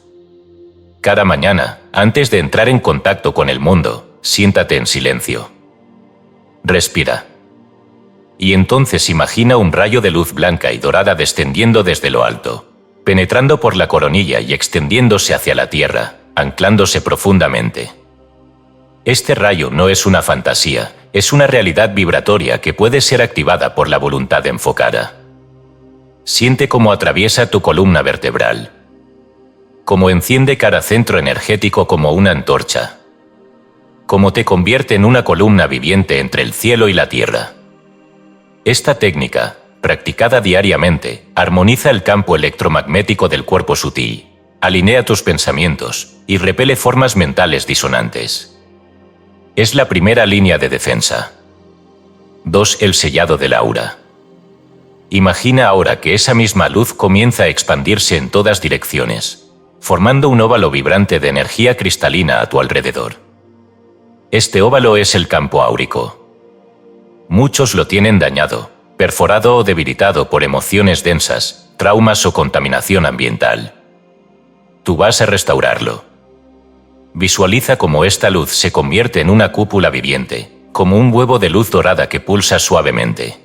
Cada mañana, antes de entrar en contacto con el mundo, siéntate en silencio. Respira. Y entonces imagina un rayo de luz blanca y dorada descendiendo desde lo alto, penetrando por la coronilla y extendiéndose hacia la tierra, anclándose profundamente. Este rayo no es una fantasía, es una realidad vibratoria que puede ser activada por la voluntad enfocada. Siente cómo atraviesa tu columna vertebral. Cómo enciende cada centro energético como una antorcha. Cómo te convierte en una columna viviente entre el cielo y la tierra. Esta técnica, practicada diariamente, armoniza el campo electromagnético del cuerpo sutil, alinea tus pensamientos y repele formas mentales disonantes. Es la primera línea de defensa. 2. El sellado del aura. Imagina ahora que esa misma luz comienza a expandirse en todas direcciones, formando un óvalo vibrante de energía cristalina a tu alrededor. Este óvalo es el campo áurico. Muchos lo tienen dañado, perforado o debilitado por emociones densas, traumas o contaminación ambiental. Tú vas a restaurarlo. Visualiza cómo esta luz se convierte en una cúpula viviente, como un huevo de luz dorada que pulsa suavemente.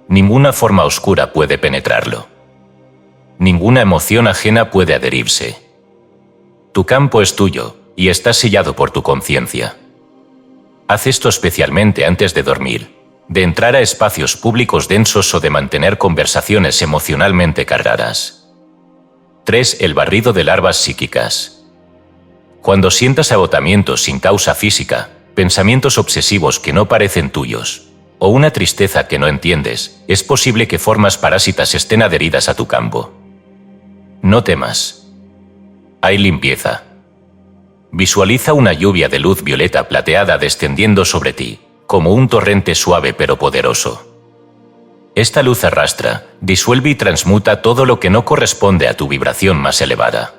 Ninguna forma oscura puede penetrarlo. Ninguna emoción ajena puede adherirse. Tu campo es tuyo y está sellado por tu conciencia. Haz esto especialmente antes de dormir, de entrar a espacios públicos densos o de mantener conversaciones emocionalmente cargadas. 3. El barrido de larvas psíquicas. Cuando sientas agotamiento sin causa física, pensamientos obsesivos que no parecen tuyos, o una tristeza que no entiendes, es posible que formas parásitas estén adheridas a tu campo. No temas. Hay limpieza. Visualiza una lluvia de luz violeta plateada descendiendo sobre ti, como un torrente suave pero poderoso. Esta luz arrastra, disuelve y transmuta todo lo que no corresponde a tu vibración más elevada.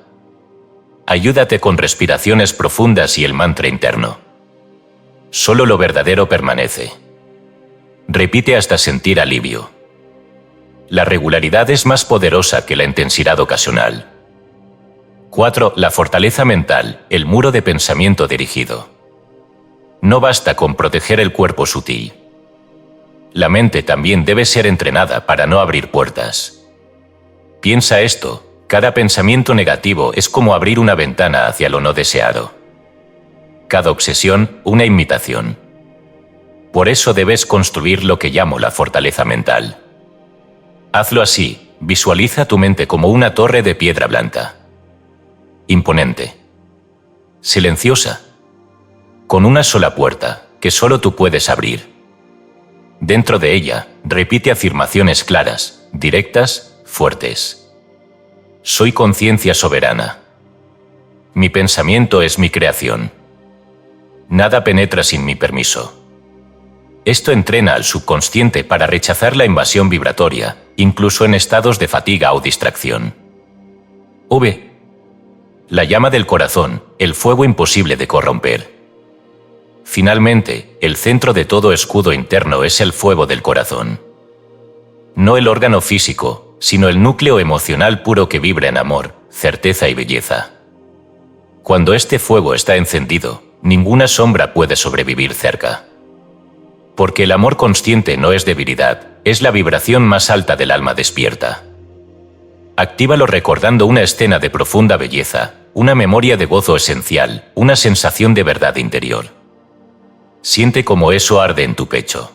Ayúdate con respiraciones profundas y el mantra interno. Solo lo verdadero permanece. Repite hasta sentir alivio. La regularidad es más poderosa que la intensidad ocasional. 4. La fortaleza mental, el muro de pensamiento dirigido. No basta con proteger el cuerpo sutil. La mente también debe ser entrenada para no abrir puertas. Piensa esto, cada pensamiento negativo es como abrir una ventana hacia lo no deseado. Cada obsesión, una imitación. Por eso debes construir lo que llamo la fortaleza mental. Hazlo así, visualiza tu mente como una torre de piedra blanca. Imponente. Silenciosa. Con una sola puerta, que solo tú puedes abrir. Dentro de ella, repite afirmaciones claras, directas, fuertes. Soy conciencia soberana. Mi pensamiento es mi creación. Nada penetra sin mi permiso. Esto entrena al subconsciente para rechazar la invasión vibratoria, incluso en estados de fatiga o distracción. V. La llama del corazón, el fuego imposible de corromper. Finalmente, el centro de todo escudo interno es el fuego del corazón. No el órgano físico, sino el núcleo emocional puro que vibra en amor, certeza y belleza. Cuando este fuego está encendido, ninguna sombra puede sobrevivir cerca. Porque el amor consciente no es debilidad, es la vibración más alta del alma despierta. Actívalo recordando una escena de profunda belleza, una memoria de gozo esencial, una sensación de verdad interior. Siente cómo eso arde en tu pecho.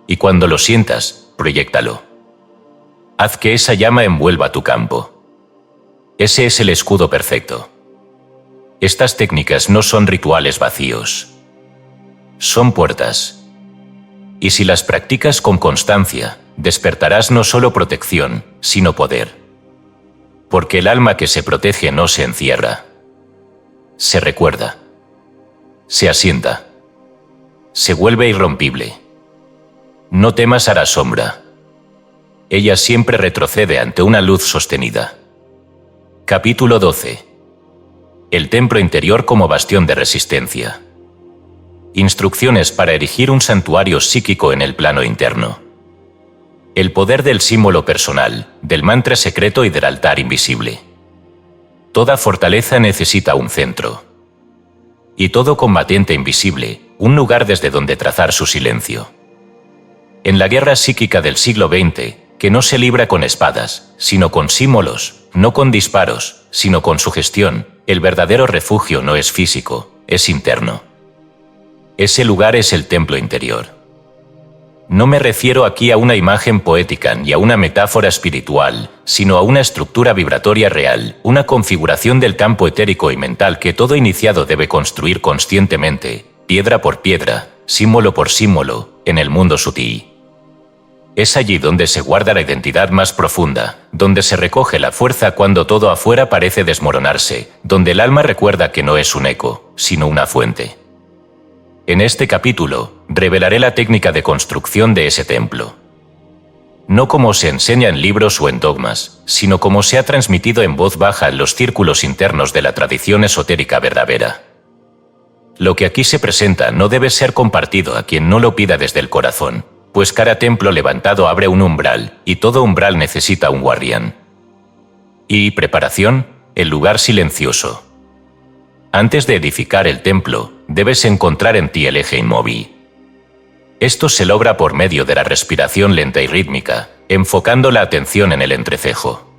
Y cuando lo sientas, proyéctalo. Haz que esa llama envuelva tu campo. Ese es el escudo perfecto. Estas técnicas no son rituales vacíos. Son puertas. Y si las practicas con constancia, despertarás no solo protección, sino poder. Porque el alma que se protege no se encierra. Se recuerda. Se asienta. Se vuelve irrompible. No temas a la sombra. Ella siempre retrocede ante una luz sostenida. Capítulo 12. El templo interior como bastión de resistencia. Instrucciones para erigir un santuario psíquico en el plano interno. El poder del símbolo personal, del mantra secreto y del altar invisible. Toda fortaleza necesita un centro. Y todo combatiente invisible, un lugar desde donde trazar su silencio. En la guerra psíquica del siglo XX, que no se libra con espadas, sino con símbolos, no con disparos, sino con sugestión, el verdadero refugio no es físico, es interno. Ese lugar es el templo interior. No me refiero aquí a una imagen poética ni a una metáfora espiritual, sino a una estructura vibratoria real, una configuración del campo etérico y mental que todo iniciado debe construir conscientemente, piedra por piedra, símbolo por símbolo, en el mundo sutil. Es allí donde se guarda la identidad más profunda, donde se recoge la fuerza cuando todo afuera parece desmoronarse, donde el alma recuerda que no es un eco, sino una fuente. En este capítulo, revelaré la técnica de construcción de ese templo. No como se enseña en libros o en dogmas, sino como se ha transmitido en voz baja en los círculos internos de la tradición esotérica verdadera. Lo que aquí se presenta no debe ser compartido a quien no lo pida desde el corazón, pues cada templo levantado abre un umbral, y todo umbral necesita un guardián. Y preparación, el lugar silencioso. Antes de edificar el templo, debes encontrar en ti el eje inmóvil. Esto se logra por medio de la respiración lenta y rítmica, enfocando la atención en el entrecejo.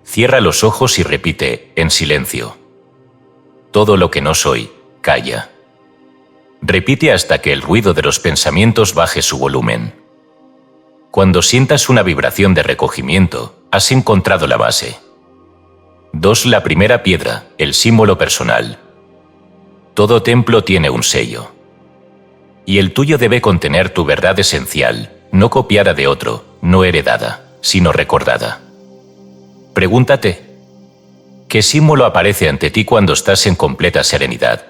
Cierra los ojos y repite, en silencio: todo lo que no soy, calla. Repite hasta que el ruido de los pensamientos baje su volumen. Cuando sientas una vibración de recogimiento, has encontrado la base. 2. La primera piedra, el símbolo personal. Todo templo tiene un sello. Y el tuyo debe contener tu verdad esencial, no copiada de otro, no heredada, sino recordada. Pregúntate: ¿qué símbolo aparece ante ti cuando estás en completa serenidad?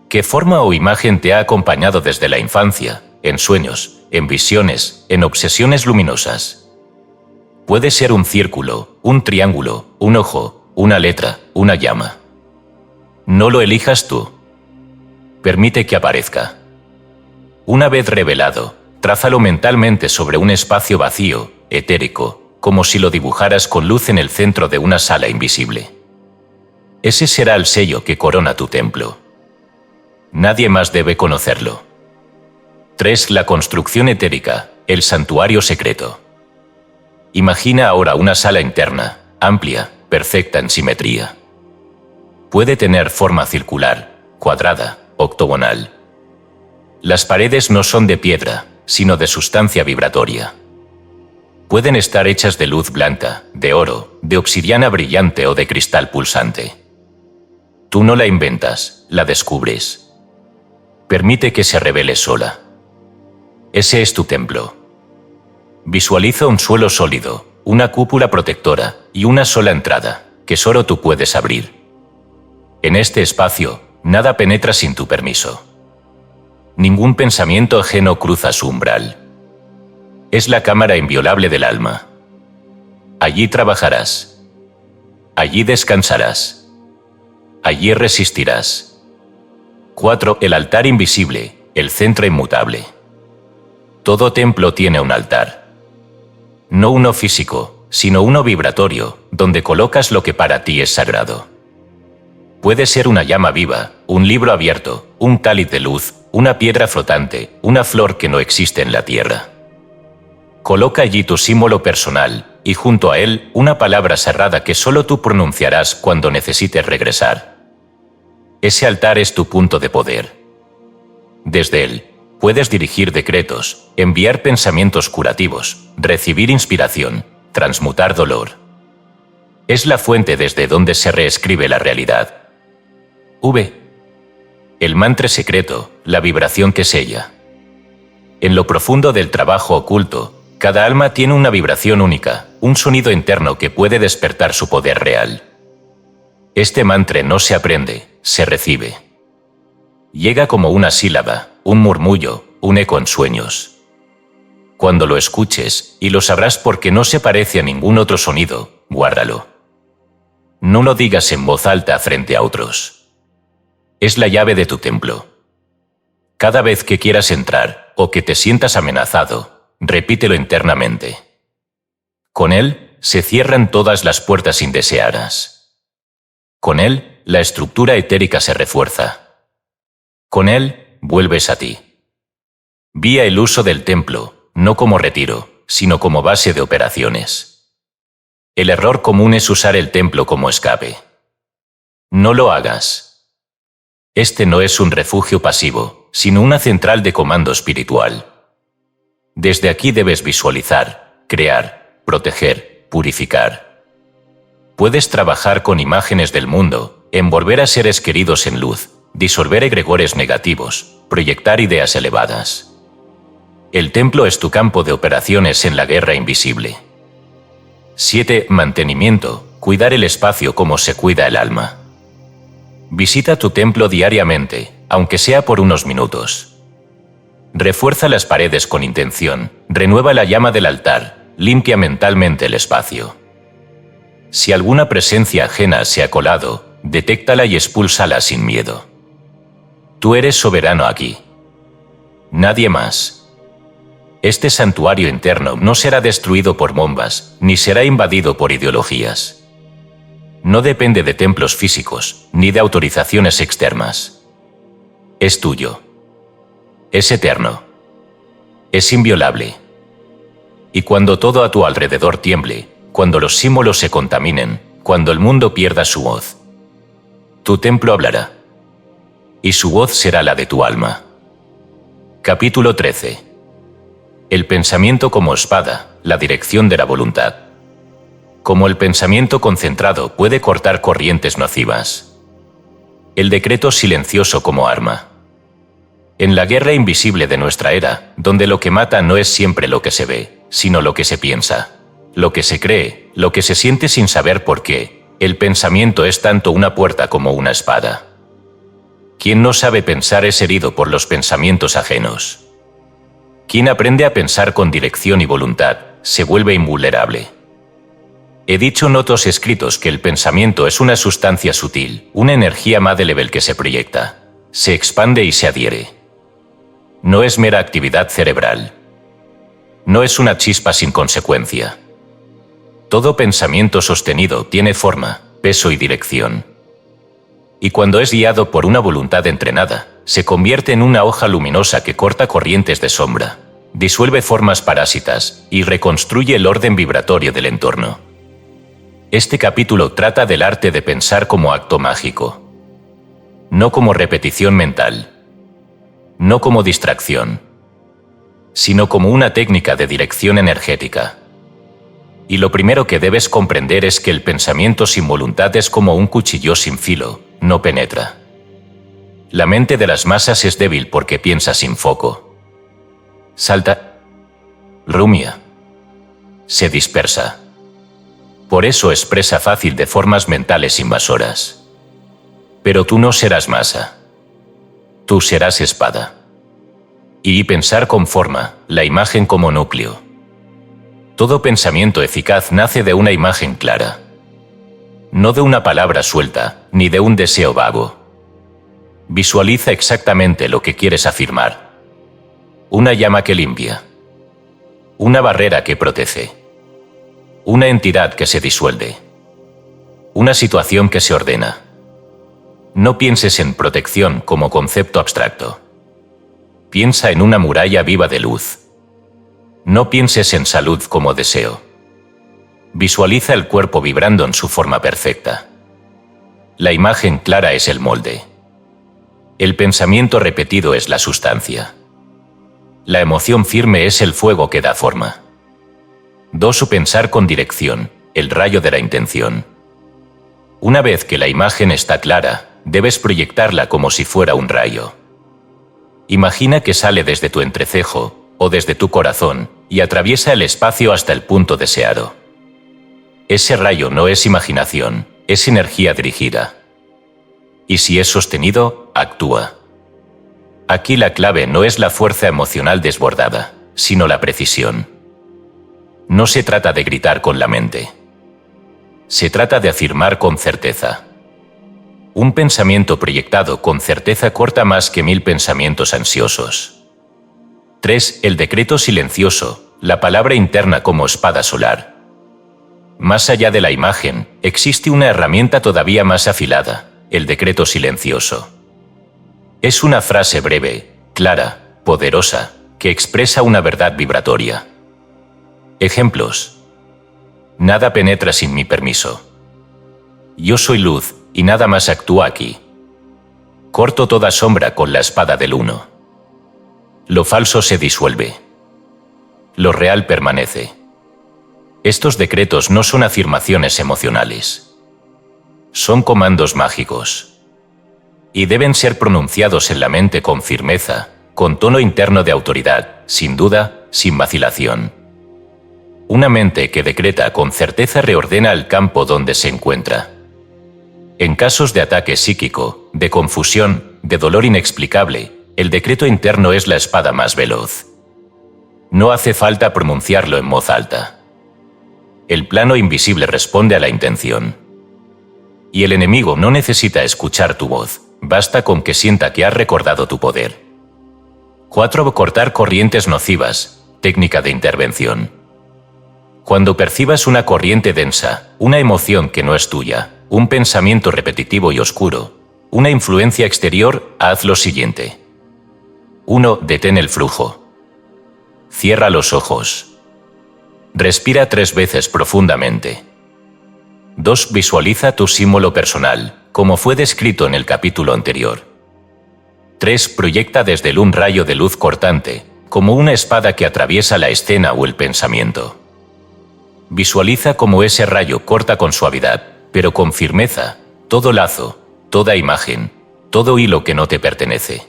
¿Qué forma o imagen te ha acompañado desde la infancia, en sueños, en visiones, en obsesiones luminosas? Puede ser un círculo, un triángulo, un ojo, una letra, una llama. No lo elijas tú. Permite que aparezca. Una vez revelado, trázalo mentalmente sobre un espacio vacío, etérico, como si lo dibujaras con luz en el centro de una sala invisible. Ese será el sello que corona tu templo. Nadie más debe conocerlo. 3. La construcción etérica, el santuario secreto. Imagina ahora una sala interna, amplia, perfecta en simetría. Puede tener forma circular, cuadrada, octogonal. Las paredes no son de piedra, sino de sustancia vibratoria. Pueden estar hechas de luz blanca, de oro, de obsidiana brillante o de cristal pulsante. Tú no la inventas, la descubres. Permite que se revele sola. Ese es tu templo. Visualiza un suelo sólido, una cúpula protectora y una sola entrada, que solo tú puedes abrir. En este espacio, nada penetra sin tu permiso. Ningún pensamiento ajeno cruza su umbral. Es la cámara inviolable del alma. Allí trabajarás. Allí descansarás. Allí resistirás. 4. El altar invisible, el centro inmutable. Todo templo tiene un altar. No uno físico, sino uno vibratorio, donde colocas lo que para ti es sagrado. Puede ser una llama viva, un libro abierto, un cáliz de luz, una piedra flotante, una flor que no existe en la tierra. Coloca allí tu símbolo personal, y junto a él, una palabra sagrada que solo tú pronunciarás cuando necesites regresar. Ese altar es tu punto de poder. Desde él, puedes dirigir decretos, enviar pensamientos curativos, recibir inspiración, transmutar dolor. Es la fuente desde donde se reescribe la realidad. El mantra secreto, la vibración que sella. En lo profundo del trabajo oculto, cada alma tiene una vibración única, un sonido interno que puede despertar su poder real. Este mantra no se aprende, se recibe. Llega como una sílaba, un murmullo, un eco en sueños. Cuando lo escuches, y lo sabrás porque no se parece a ningún otro sonido, guárdalo. No lo digas en voz alta frente a otros. Es la llave de tu templo. Cada vez que quieras entrar, o que te sientas amenazado, repítelo internamente. Con él, se cierran todas las puertas indeseadas. Con él, la estructura etérica se refuerza. Con él, vuelves a ti. Vía el uso del templo, no como retiro, sino como base de operaciones. El error común es usar el templo como escape. No lo hagas. Este no es un refugio pasivo, sino una central de comando espiritual. Desde aquí debes visualizar, crear, proteger, purificar. Puedes trabajar con imágenes del mundo, envolver a seres queridos en luz, disolver egregores negativos, proyectar ideas elevadas. El templo es tu campo de operaciones en la guerra invisible. 7. Mantenimiento, cuidar el espacio como se cuida el alma. Visita tu templo diariamente, aunque sea por unos minutos. Refuerza las paredes con intención, renueva la llama del altar, limpia mentalmente el espacio. Si alguna presencia ajena se ha colado, detéctala y expúlsala sin miedo. Tú eres soberano aquí. Nadie más. Este santuario interno no será destruido por bombas, ni será invadido por ideologías. No depende de templos físicos, ni de autorizaciones externas. Es tuyo. Es eterno. Es inviolable. Y cuando todo a tu alrededor tiemble, cuando los símbolos se contaminen, cuando el mundo pierda su voz, tu templo hablará. Y su voz será la de tu alma. Capítulo 13. El pensamiento como espada, la dirección de la voluntad. Como el pensamiento concentrado puede cortar corrientes nocivas. El decreto silencioso como arma. En la guerra invisible de nuestra era, donde lo que mata no es siempre lo que se ve, sino lo que se piensa, lo que se cree, lo que se siente sin saber por qué, el pensamiento es tanto una puerta como una espada. Quien no sabe pensar es herido por los pensamientos ajenos. Quien aprende a pensar con dirección y voluntad, se vuelve invulnerable. He dicho en otros escritos que el pensamiento es una sustancia sutil, una energía Mad-level que se proyecta, se expande y se adhiere. No es mera actividad cerebral. No es una chispa sin consecuencia. Todo pensamiento sostenido tiene forma, peso y dirección. Y cuando es guiado por una voluntad entrenada, se convierte en una hoja luminosa que corta corrientes de sombra, disuelve formas parásitas y reconstruye el orden vibratorio del entorno. Este capítulo trata del arte de pensar como acto mágico. No como repetición mental. No como distracción. Sino como una técnica de dirección energética. Y lo primero que debes comprender es que el pensamiento sin voluntad es como un cuchillo sin filo, no penetra. La mente de las masas es débil porque piensa sin foco. Salta. Rumia. Se dispersa. Por eso es presa fácil de formas mentales invasoras. Pero tú no serás masa. Tú serás espada. Y pensar con forma, la imagen como núcleo. Todo pensamiento eficaz nace de una imagen clara. No de una palabra suelta, ni de un deseo vago. Visualiza exactamente lo que quieres afirmar. Una llama que limpia. Una barrera que protege. Una entidad que se disuelve. Una situación que se ordena. No pienses en protección como concepto abstracto. Piensa en una muralla viva de luz. No pienses en salud como deseo. Visualiza el cuerpo vibrando en su forma perfecta. La imagen clara es el molde. El pensamiento repetido es la sustancia. La emoción firme es el fuego que da forma. Su pensar con dirección, el rayo de la intención. Una vez que la imagen está clara, debes proyectarla como si fuera un rayo. Imagina que sale desde tu entrecejo, o desde tu corazón, y atraviesa el espacio hasta el punto deseado. Ese rayo no es imaginación, es energía dirigida. Y si es sostenido, actúa. Aquí la clave no es la fuerza emocional desbordada, sino la precisión. No se trata de gritar con la mente. Se trata de afirmar con certeza. Un pensamiento proyectado con certeza corta más que 1000 pensamientos ansiosos. 3. El decreto silencioso, la palabra interna como espada solar. Más allá de la imagen, existe una herramienta todavía más afilada, el decreto silencioso. Es una frase breve, clara, poderosa, que expresa una verdad vibratoria. Ejemplos. Nada penetra sin mi permiso. Yo soy luz, y nada más actúa aquí. Corto toda sombra con la espada del uno. Lo falso se disuelve. Lo real permanece. Estos decretos no son afirmaciones emocionales. Son comandos mágicos. Y deben ser pronunciados en la mente con firmeza, con tono interno de autoridad, sin duda, sin vacilación. Una mente que decreta con certeza reordena el campo donde se encuentra. En casos de ataque psíquico, de confusión, de dolor inexplicable, El decreto interno es la espada más veloz. No hace falta pronunciarlo en voz alta. El plano invisible responde a la intención. Y el enemigo no necesita escuchar tu voz, basta con que sienta que has recordado tu poder. 4. Cortar corrientes nocivas, técnica de intervención. Cuando percibas una corriente densa, una emoción que no es tuya, un pensamiento repetitivo y oscuro, una influencia exterior, haz lo siguiente. 1. Detén el flujo. Cierra los ojos. Respira 3 veces profundamente. 2. Visualiza tu símbolo personal, como fue descrito en el capítulo anterior. 3. Proyecta desde él un rayo de luz cortante, como una espada que atraviesa la escena o el pensamiento. Visualiza cómo ese rayo corta con suavidad, pero con firmeza, todo lazo, toda imagen, todo hilo que no te pertenece.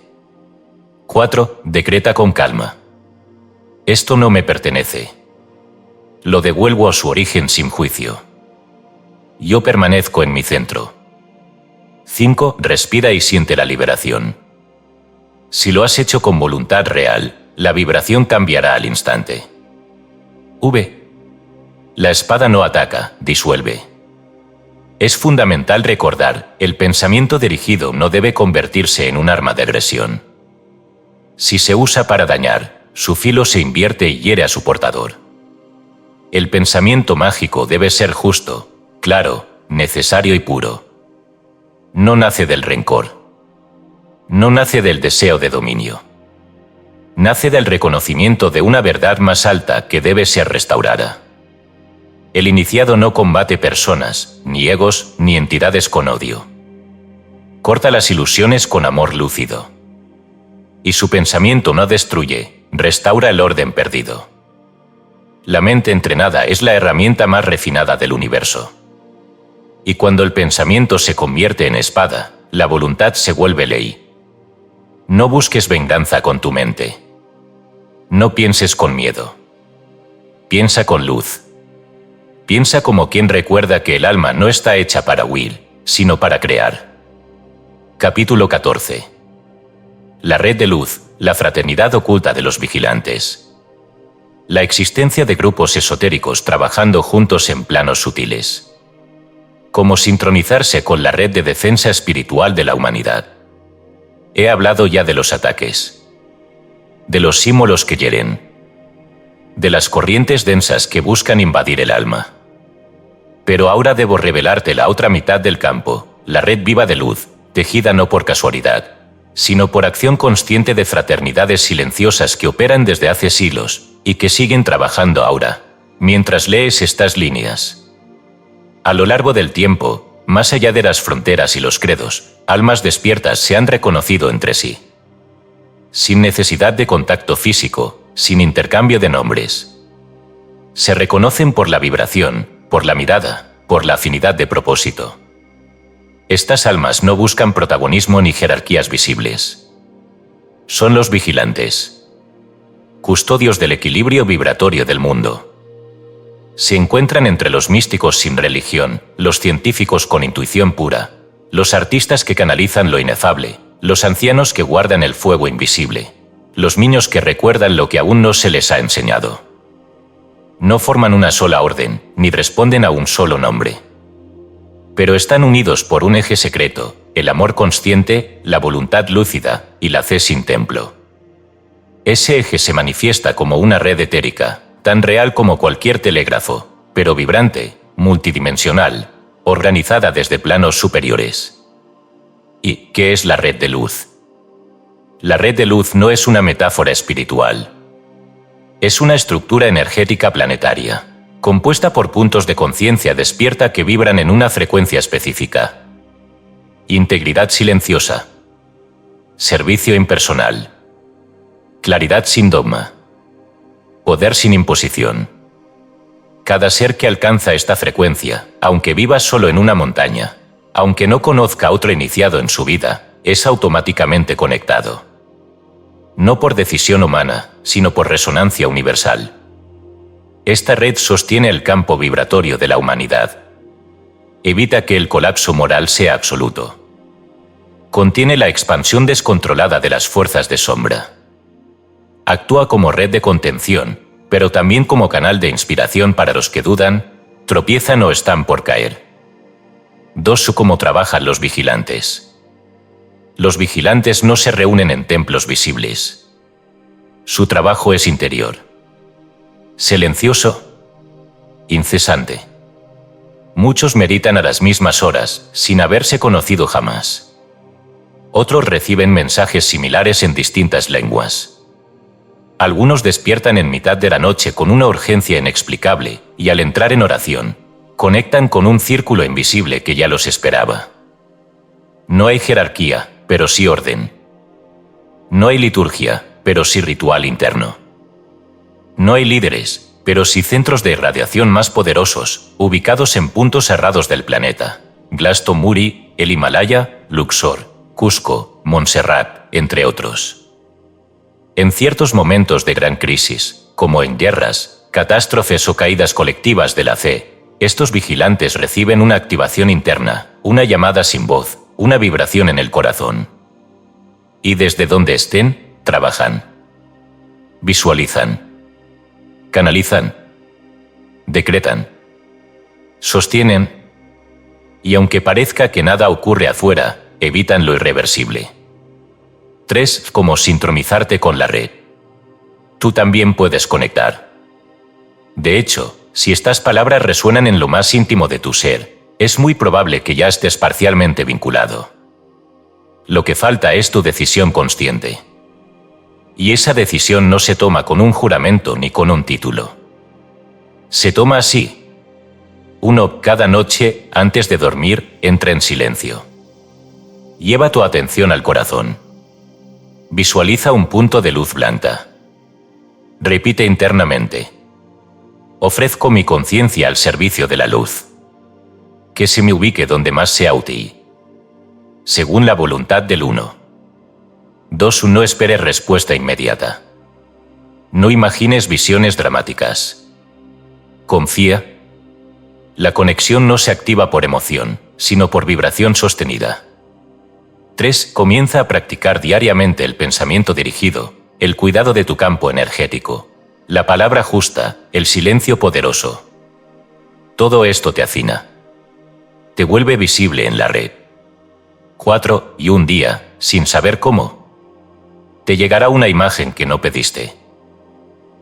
4. Decreta con calma. Esto no me pertenece. Lo devuelvo a su origen sin juicio. Yo permanezco en mi centro. 5. Respira y siente la liberación. Si lo has hecho con voluntad real, la vibración cambiará al instante. V. La espada no ataca, disuelve. Es fundamental recordar, el pensamiento dirigido no debe convertirse en un arma de agresión. Si se usa para dañar, su filo se invierte y hiere a su portador. El pensamiento mágico debe ser justo, claro, necesario y puro. No nace del rencor. No nace del deseo de dominio. Nace del reconocimiento de una verdad más alta que debe ser restaurada. El iniciado no combate personas, ni egos, ni entidades con odio. Corta las ilusiones con amor lúcido. Y su pensamiento no destruye, restaura el orden perdido. La mente entrenada es la herramienta más refinada del universo. Y cuando el pensamiento se convierte en espada, la voluntad se vuelve ley. No busques venganza con tu mente. No pienses con miedo. Piensa con luz. Piensa como quien recuerda que el alma no está hecha para huir, sino para crear. Capítulo 14. La red de luz, la fraternidad oculta de los vigilantes. La existencia de grupos esotéricos trabajando juntos en planos sutiles. Como sincronizarse con la red de defensa espiritual de la humanidad. He hablado ya de los ataques. De los símbolos que hieren. De las corrientes densas que buscan invadir el alma. Pero ahora debo revelarte la otra mitad del campo, la red viva de luz, tejida no por casualidad, sino por acción consciente de fraternidades silenciosas que operan desde hace siglos y que siguen trabajando ahora, mientras lees estas líneas. A lo largo del tiempo, más allá de las fronteras y los credos, almas despiertas se han reconocido entre sí. Sin necesidad de contacto físico, sin intercambio de nombres. Se reconocen por la vibración, por la mirada, por la afinidad de propósito. Estas almas no buscan protagonismo ni jerarquías visibles. Son los vigilantes. Custodios del equilibrio vibratorio del mundo. Se encuentran entre los místicos sin religión, los científicos con intuición pura, los artistas que canalizan lo inefable, los ancianos que guardan el fuego invisible, los niños que recuerdan lo que aún no se les ha enseñado. No forman una sola orden, ni responden a un solo nombre. Pero están unidos por un eje secreto, el amor consciente, la voluntad lúcida y la fe sin templo. Ese eje se manifiesta como una red etérica, tan real como cualquier telégrafo, pero vibrante, multidimensional, organizada desde planos superiores. ¿Y qué es la red de luz? La red de luz no es una metáfora espiritual. Es una estructura energética planetaria, compuesta por puntos de conciencia despierta que vibran en una frecuencia específica. Integridad silenciosa. Servicio impersonal. Claridad sin dogma. Poder sin imposición. Cada ser que alcanza esta frecuencia, aunque viva solo en una montaña, aunque no conozca a otro iniciado en su vida, es automáticamente conectado. No por decisión humana, sino por resonancia universal. Esta red sostiene el campo vibratorio de la humanidad. Evita que el colapso moral sea absoluto. Contiene la expansión descontrolada de las fuerzas de sombra. Actúa como red de contención, pero también como canal de inspiración para los que dudan, tropiezan o están por caer. 2. Cómo trabajan los vigilantes. Los vigilantes no se reúnen en templos visibles. Su trabajo es interior. Silencioso. Incesante. Muchos meditan a las mismas horas, sin haberse conocido jamás. Otros reciben mensajes similares en distintas lenguas. Algunos despiertan en mitad de la noche con una urgencia inexplicable y al entrar en oración, conectan con un círculo invisible que ya los esperaba. No hay jerarquía, pero sí orden. No hay liturgia, pero sí ritual interno. No hay líderes, pero sí centros de irradiación más poderosos, ubicados en puntos cerrados del planeta. Glastonbury, el Himalaya, Luxor, Cusco, Montserrat, entre otros. En ciertos momentos de gran crisis, como en guerras, catástrofes o caídas colectivas de la fe, estos vigilantes reciben una activación interna, una llamada sin voz, una vibración en el corazón. Y desde donde estén, trabajan. Visualizan. Canalizan. Decretan. Sostienen. Y aunque parezca que nada ocurre afuera, evitan lo irreversible. 3. Cómo sincronizarte con la red. Tú también puedes conectar. De hecho, si estas palabras resuenan en lo más íntimo de tu ser, es muy probable que ya estés parcialmente vinculado. Lo que falta es tu decisión consciente. Y esa decisión no se toma con un juramento ni con un título. Se toma así. 1. Cada noche, antes de dormir, entra en silencio. Lleva tu atención al corazón. Visualiza un punto de luz blanca. Repite internamente: ofrezco mi conciencia al servicio de la luz. Que se me ubique donde más sea útil. Según la voluntad del uno. 2. No esperes respuesta inmediata. No imagines visiones dramáticas. Confía. La conexión no se activa por emoción, sino por vibración sostenida. 3. Comienza a practicar diariamente el pensamiento dirigido, el cuidado de tu campo energético, la palabra justa, el silencio poderoso. Todo esto te afina. Te vuelve visible en la red. 4. Y un día, sin saber cómo, te llegará una imagen que no pediste.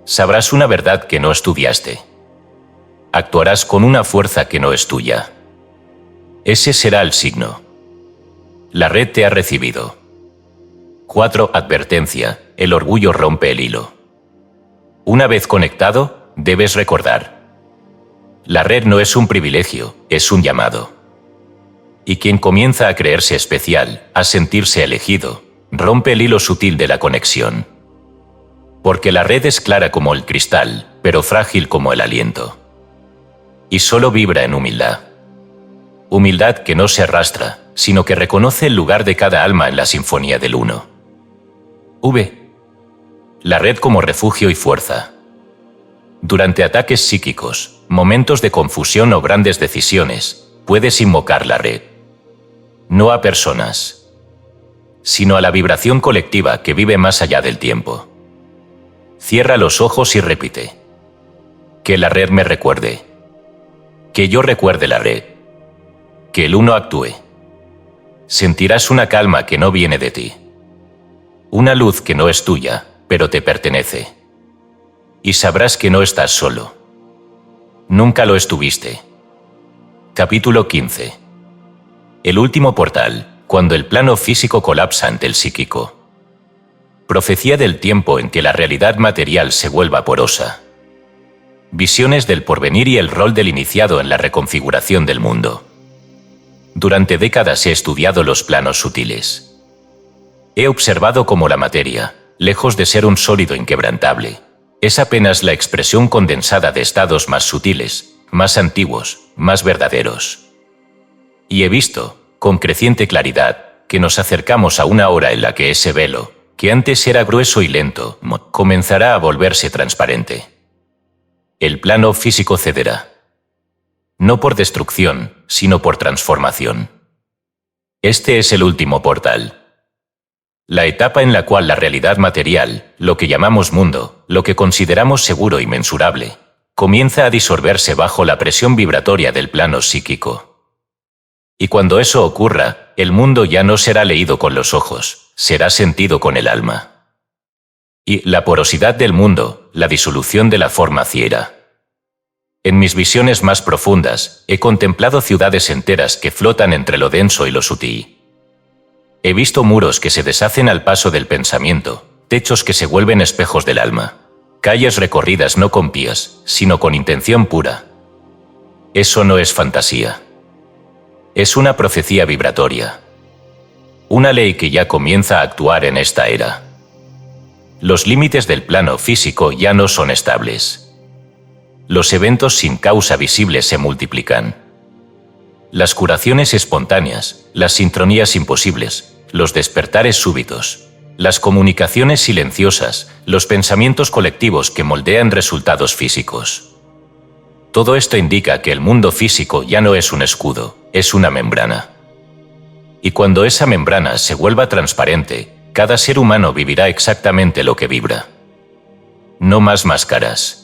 Sabrás una verdad que no estudiaste. Actuarás con una fuerza que no es tuya. Ese será el signo. La red te ha recibido. 4. Advertencia: el orgullo rompe el hilo. Una vez conectado, debes recordar: la red no es un privilegio, es un llamado. Y quien comienza a creerse especial, a sentirse elegido, rompe el hilo sutil de la conexión. Porque la red es clara como el cristal, pero frágil como el aliento. Y solo vibra en humildad. Humildad que no se arrastra, sino que reconoce el lugar de cada alma en la sinfonía del uno. La red como refugio y fuerza. Durante ataques psíquicos, momentos de confusión o grandes decisiones, puedes invocar la red. No a personas, sino a la vibración colectiva que vive más allá del tiempo. Cierra los ojos y repite: que la red me recuerde. Que yo recuerde la red. Que el uno actúe. Sentirás una calma que no viene de ti. Una luz que no es tuya, pero te pertenece. Y sabrás que no estás solo. Nunca lo estuviste. Capítulo 15. El último portal, cuando el plano físico colapsa ante el psíquico. Profecía del tiempo en que la realidad material se vuelva porosa. Visiones del porvenir y el rol del iniciado en la reconfiguración del mundo. Durante décadas he estudiado los planos sutiles. He observado cómo la materia, lejos de ser un sólido inquebrantable, es apenas la expresión condensada de estados más sutiles, más antiguos, más verdaderos. Y he visto, con creciente claridad, que nos acercamos a una hora en la que ese velo, que antes era grueso y lento, comenzará a volverse transparente. El plano físico cederá. No por destrucción, sino por transformación. Este es el último portal. La etapa en la cual la realidad material, lo que llamamos mundo, lo que consideramos seguro y mensurable, comienza a disolverse bajo la presión vibratoria del plano psíquico. Y cuando eso ocurra, el mundo ya no será leído con los ojos, será sentido con el alma. Y la porosidad del mundo, la disolución de la forma ciega. En mis visiones más profundas, he contemplado ciudades enteras que flotan entre lo denso y lo sutil. He visto muros que se deshacen al paso del pensamiento, techos que se vuelven espejos del alma, calles recorridas no con pías, sino con intención pura. Eso no es fantasía. Es una profecía vibratoria. Una ley que ya comienza a actuar en esta era. Los límites del plano físico ya no son estables. Los eventos sin causa visible se multiplican. Las curaciones espontáneas, las sincronías imposibles, los despertares súbitos, las comunicaciones silenciosas, los pensamientos colectivos que moldean resultados físicos. Todo esto indica que el mundo físico ya no es un escudo, es una membrana. Y cuando esa membrana se vuelva transparente, cada ser humano vivirá exactamente lo que vibra. No más máscaras.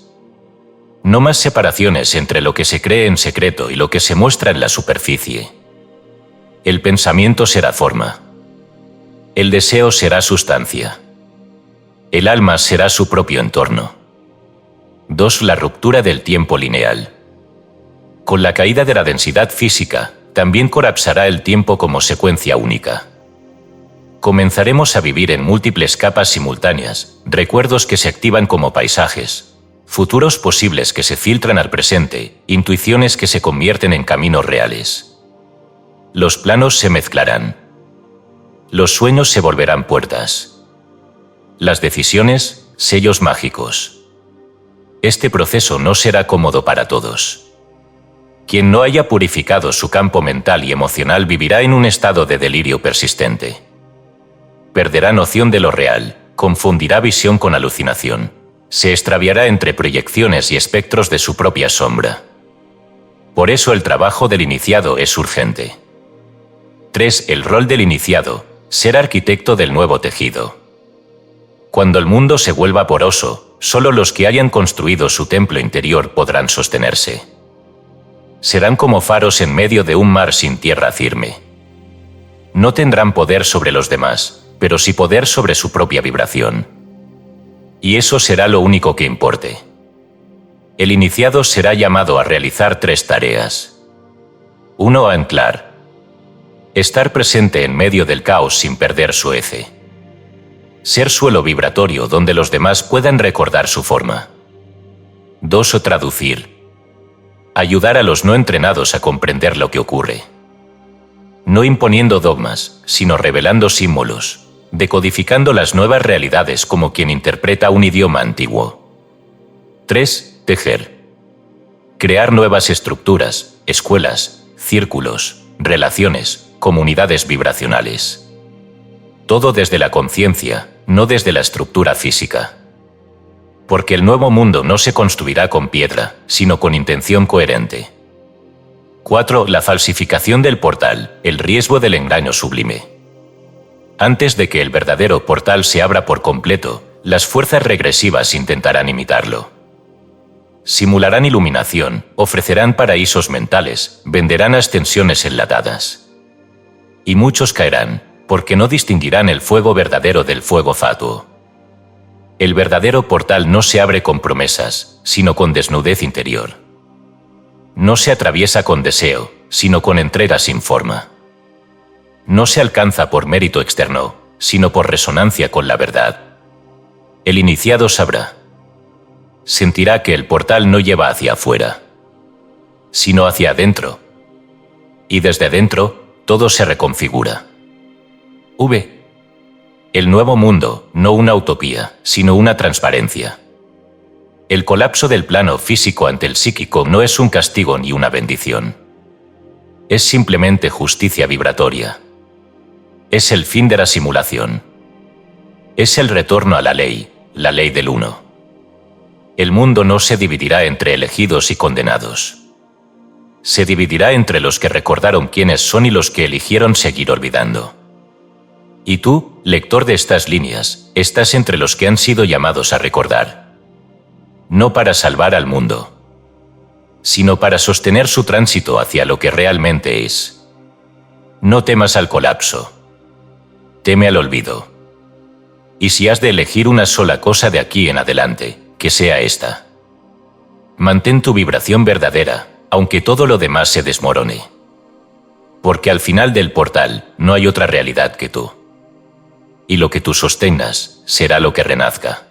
No más separaciones entre lo que se cree en secreto y lo que se muestra en la superficie. El pensamiento será forma. El deseo será sustancia. El alma será su propio entorno. 2. La ruptura del tiempo lineal. Con la caída de la densidad física, también colapsará el tiempo como secuencia única. Comenzaremos a vivir en múltiples capas simultáneas, recuerdos que se activan como paisajes, futuros posibles que se filtran al presente, intuiciones que se convierten en caminos reales. Los planos se mezclarán. Los sueños se volverán puertas. Las decisiones, sellos mágicos. Este proceso no será cómodo para todos. Quien no haya purificado su campo mental y emocional vivirá en un estado de delirio persistente. Perderá noción de lo real, confundirá visión con alucinación. Se extraviará entre proyecciones y espectros de su propia sombra. Por eso el trabajo del iniciado es urgente. 3. El rol del iniciado, ser arquitecto del nuevo tejido. Cuando el mundo se vuelva poroso, solo los que hayan construido su templo interior podrán sostenerse. Serán como faros en medio de un mar sin tierra firme. No tendrán poder sobre los demás, pero sí poder sobre su propia vibración. Y eso será lo único que importe. El iniciado será llamado a realizar 3 tareas. 1. Anclar. Estar presente en medio del caos sin perder su eje. Ser suelo vibratorio donde los demás puedan recordar su forma. 2. Traducir. Ayudar a los no entrenados a comprender lo que ocurre. No imponiendo dogmas, sino revelando símbolos, decodificando las nuevas realidades como quien interpreta un idioma antiguo. 3. Tejer. Crear nuevas estructuras, escuelas, círculos, relaciones, comunidades vibracionales. Todo desde la conciencia, no desde la estructura física. Porque el nuevo mundo no se construirá con piedra, sino con intención coherente. 4. La falsificación del portal, el riesgo del engaño sublime. Antes de que el verdadero portal se abra por completo, las fuerzas regresivas intentarán imitarlo. Simularán iluminación, ofrecerán paraísos mentales, venderán ascensiones enlatadas. Y muchos caerán, porque no distinguirán el fuego verdadero del fuego fatuo. El verdadero portal no se abre con promesas, sino con desnudez interior. No se atraviesa con deseo, sino con entrega sin forma. No se alcanza por mérito externo, sino por resonancia con la verdad. El iniciado sabrá. Sentirá que el portal no lleva hacia afuera, sino hacia adentro. Y desde adentro, todo se reconfigura. El nuevo mundo, no una utopía, sino una transparencia. El colapso del plano físico ante el psíquico no es un castigo ni una bendición. Es simplemente justicia vibratoria. Es el fin de la simulación. Es el retorno a la ley del uno. El mundo no se dividirá entre elegidos y condenados. Se dividirá entre los que recordaron quiénes son y los que eligieron seguir olvidando. Y tú, lector de estas líneas, estás entre los que han sido llamados a recordar. No para salvar al mundo, sino para sostener su tránsito hacia lo que realmente es. No temas al colapso. Teme al olvido. Y si has de elegir una sola cosa de aquí en adelante, que sea esta. Mantén tu vibración verdadera, aunque todo lo demás se desmorone. Porque al final del portal no hay otra realidad que tú. Y lo que tú sostengas será lo que renazca.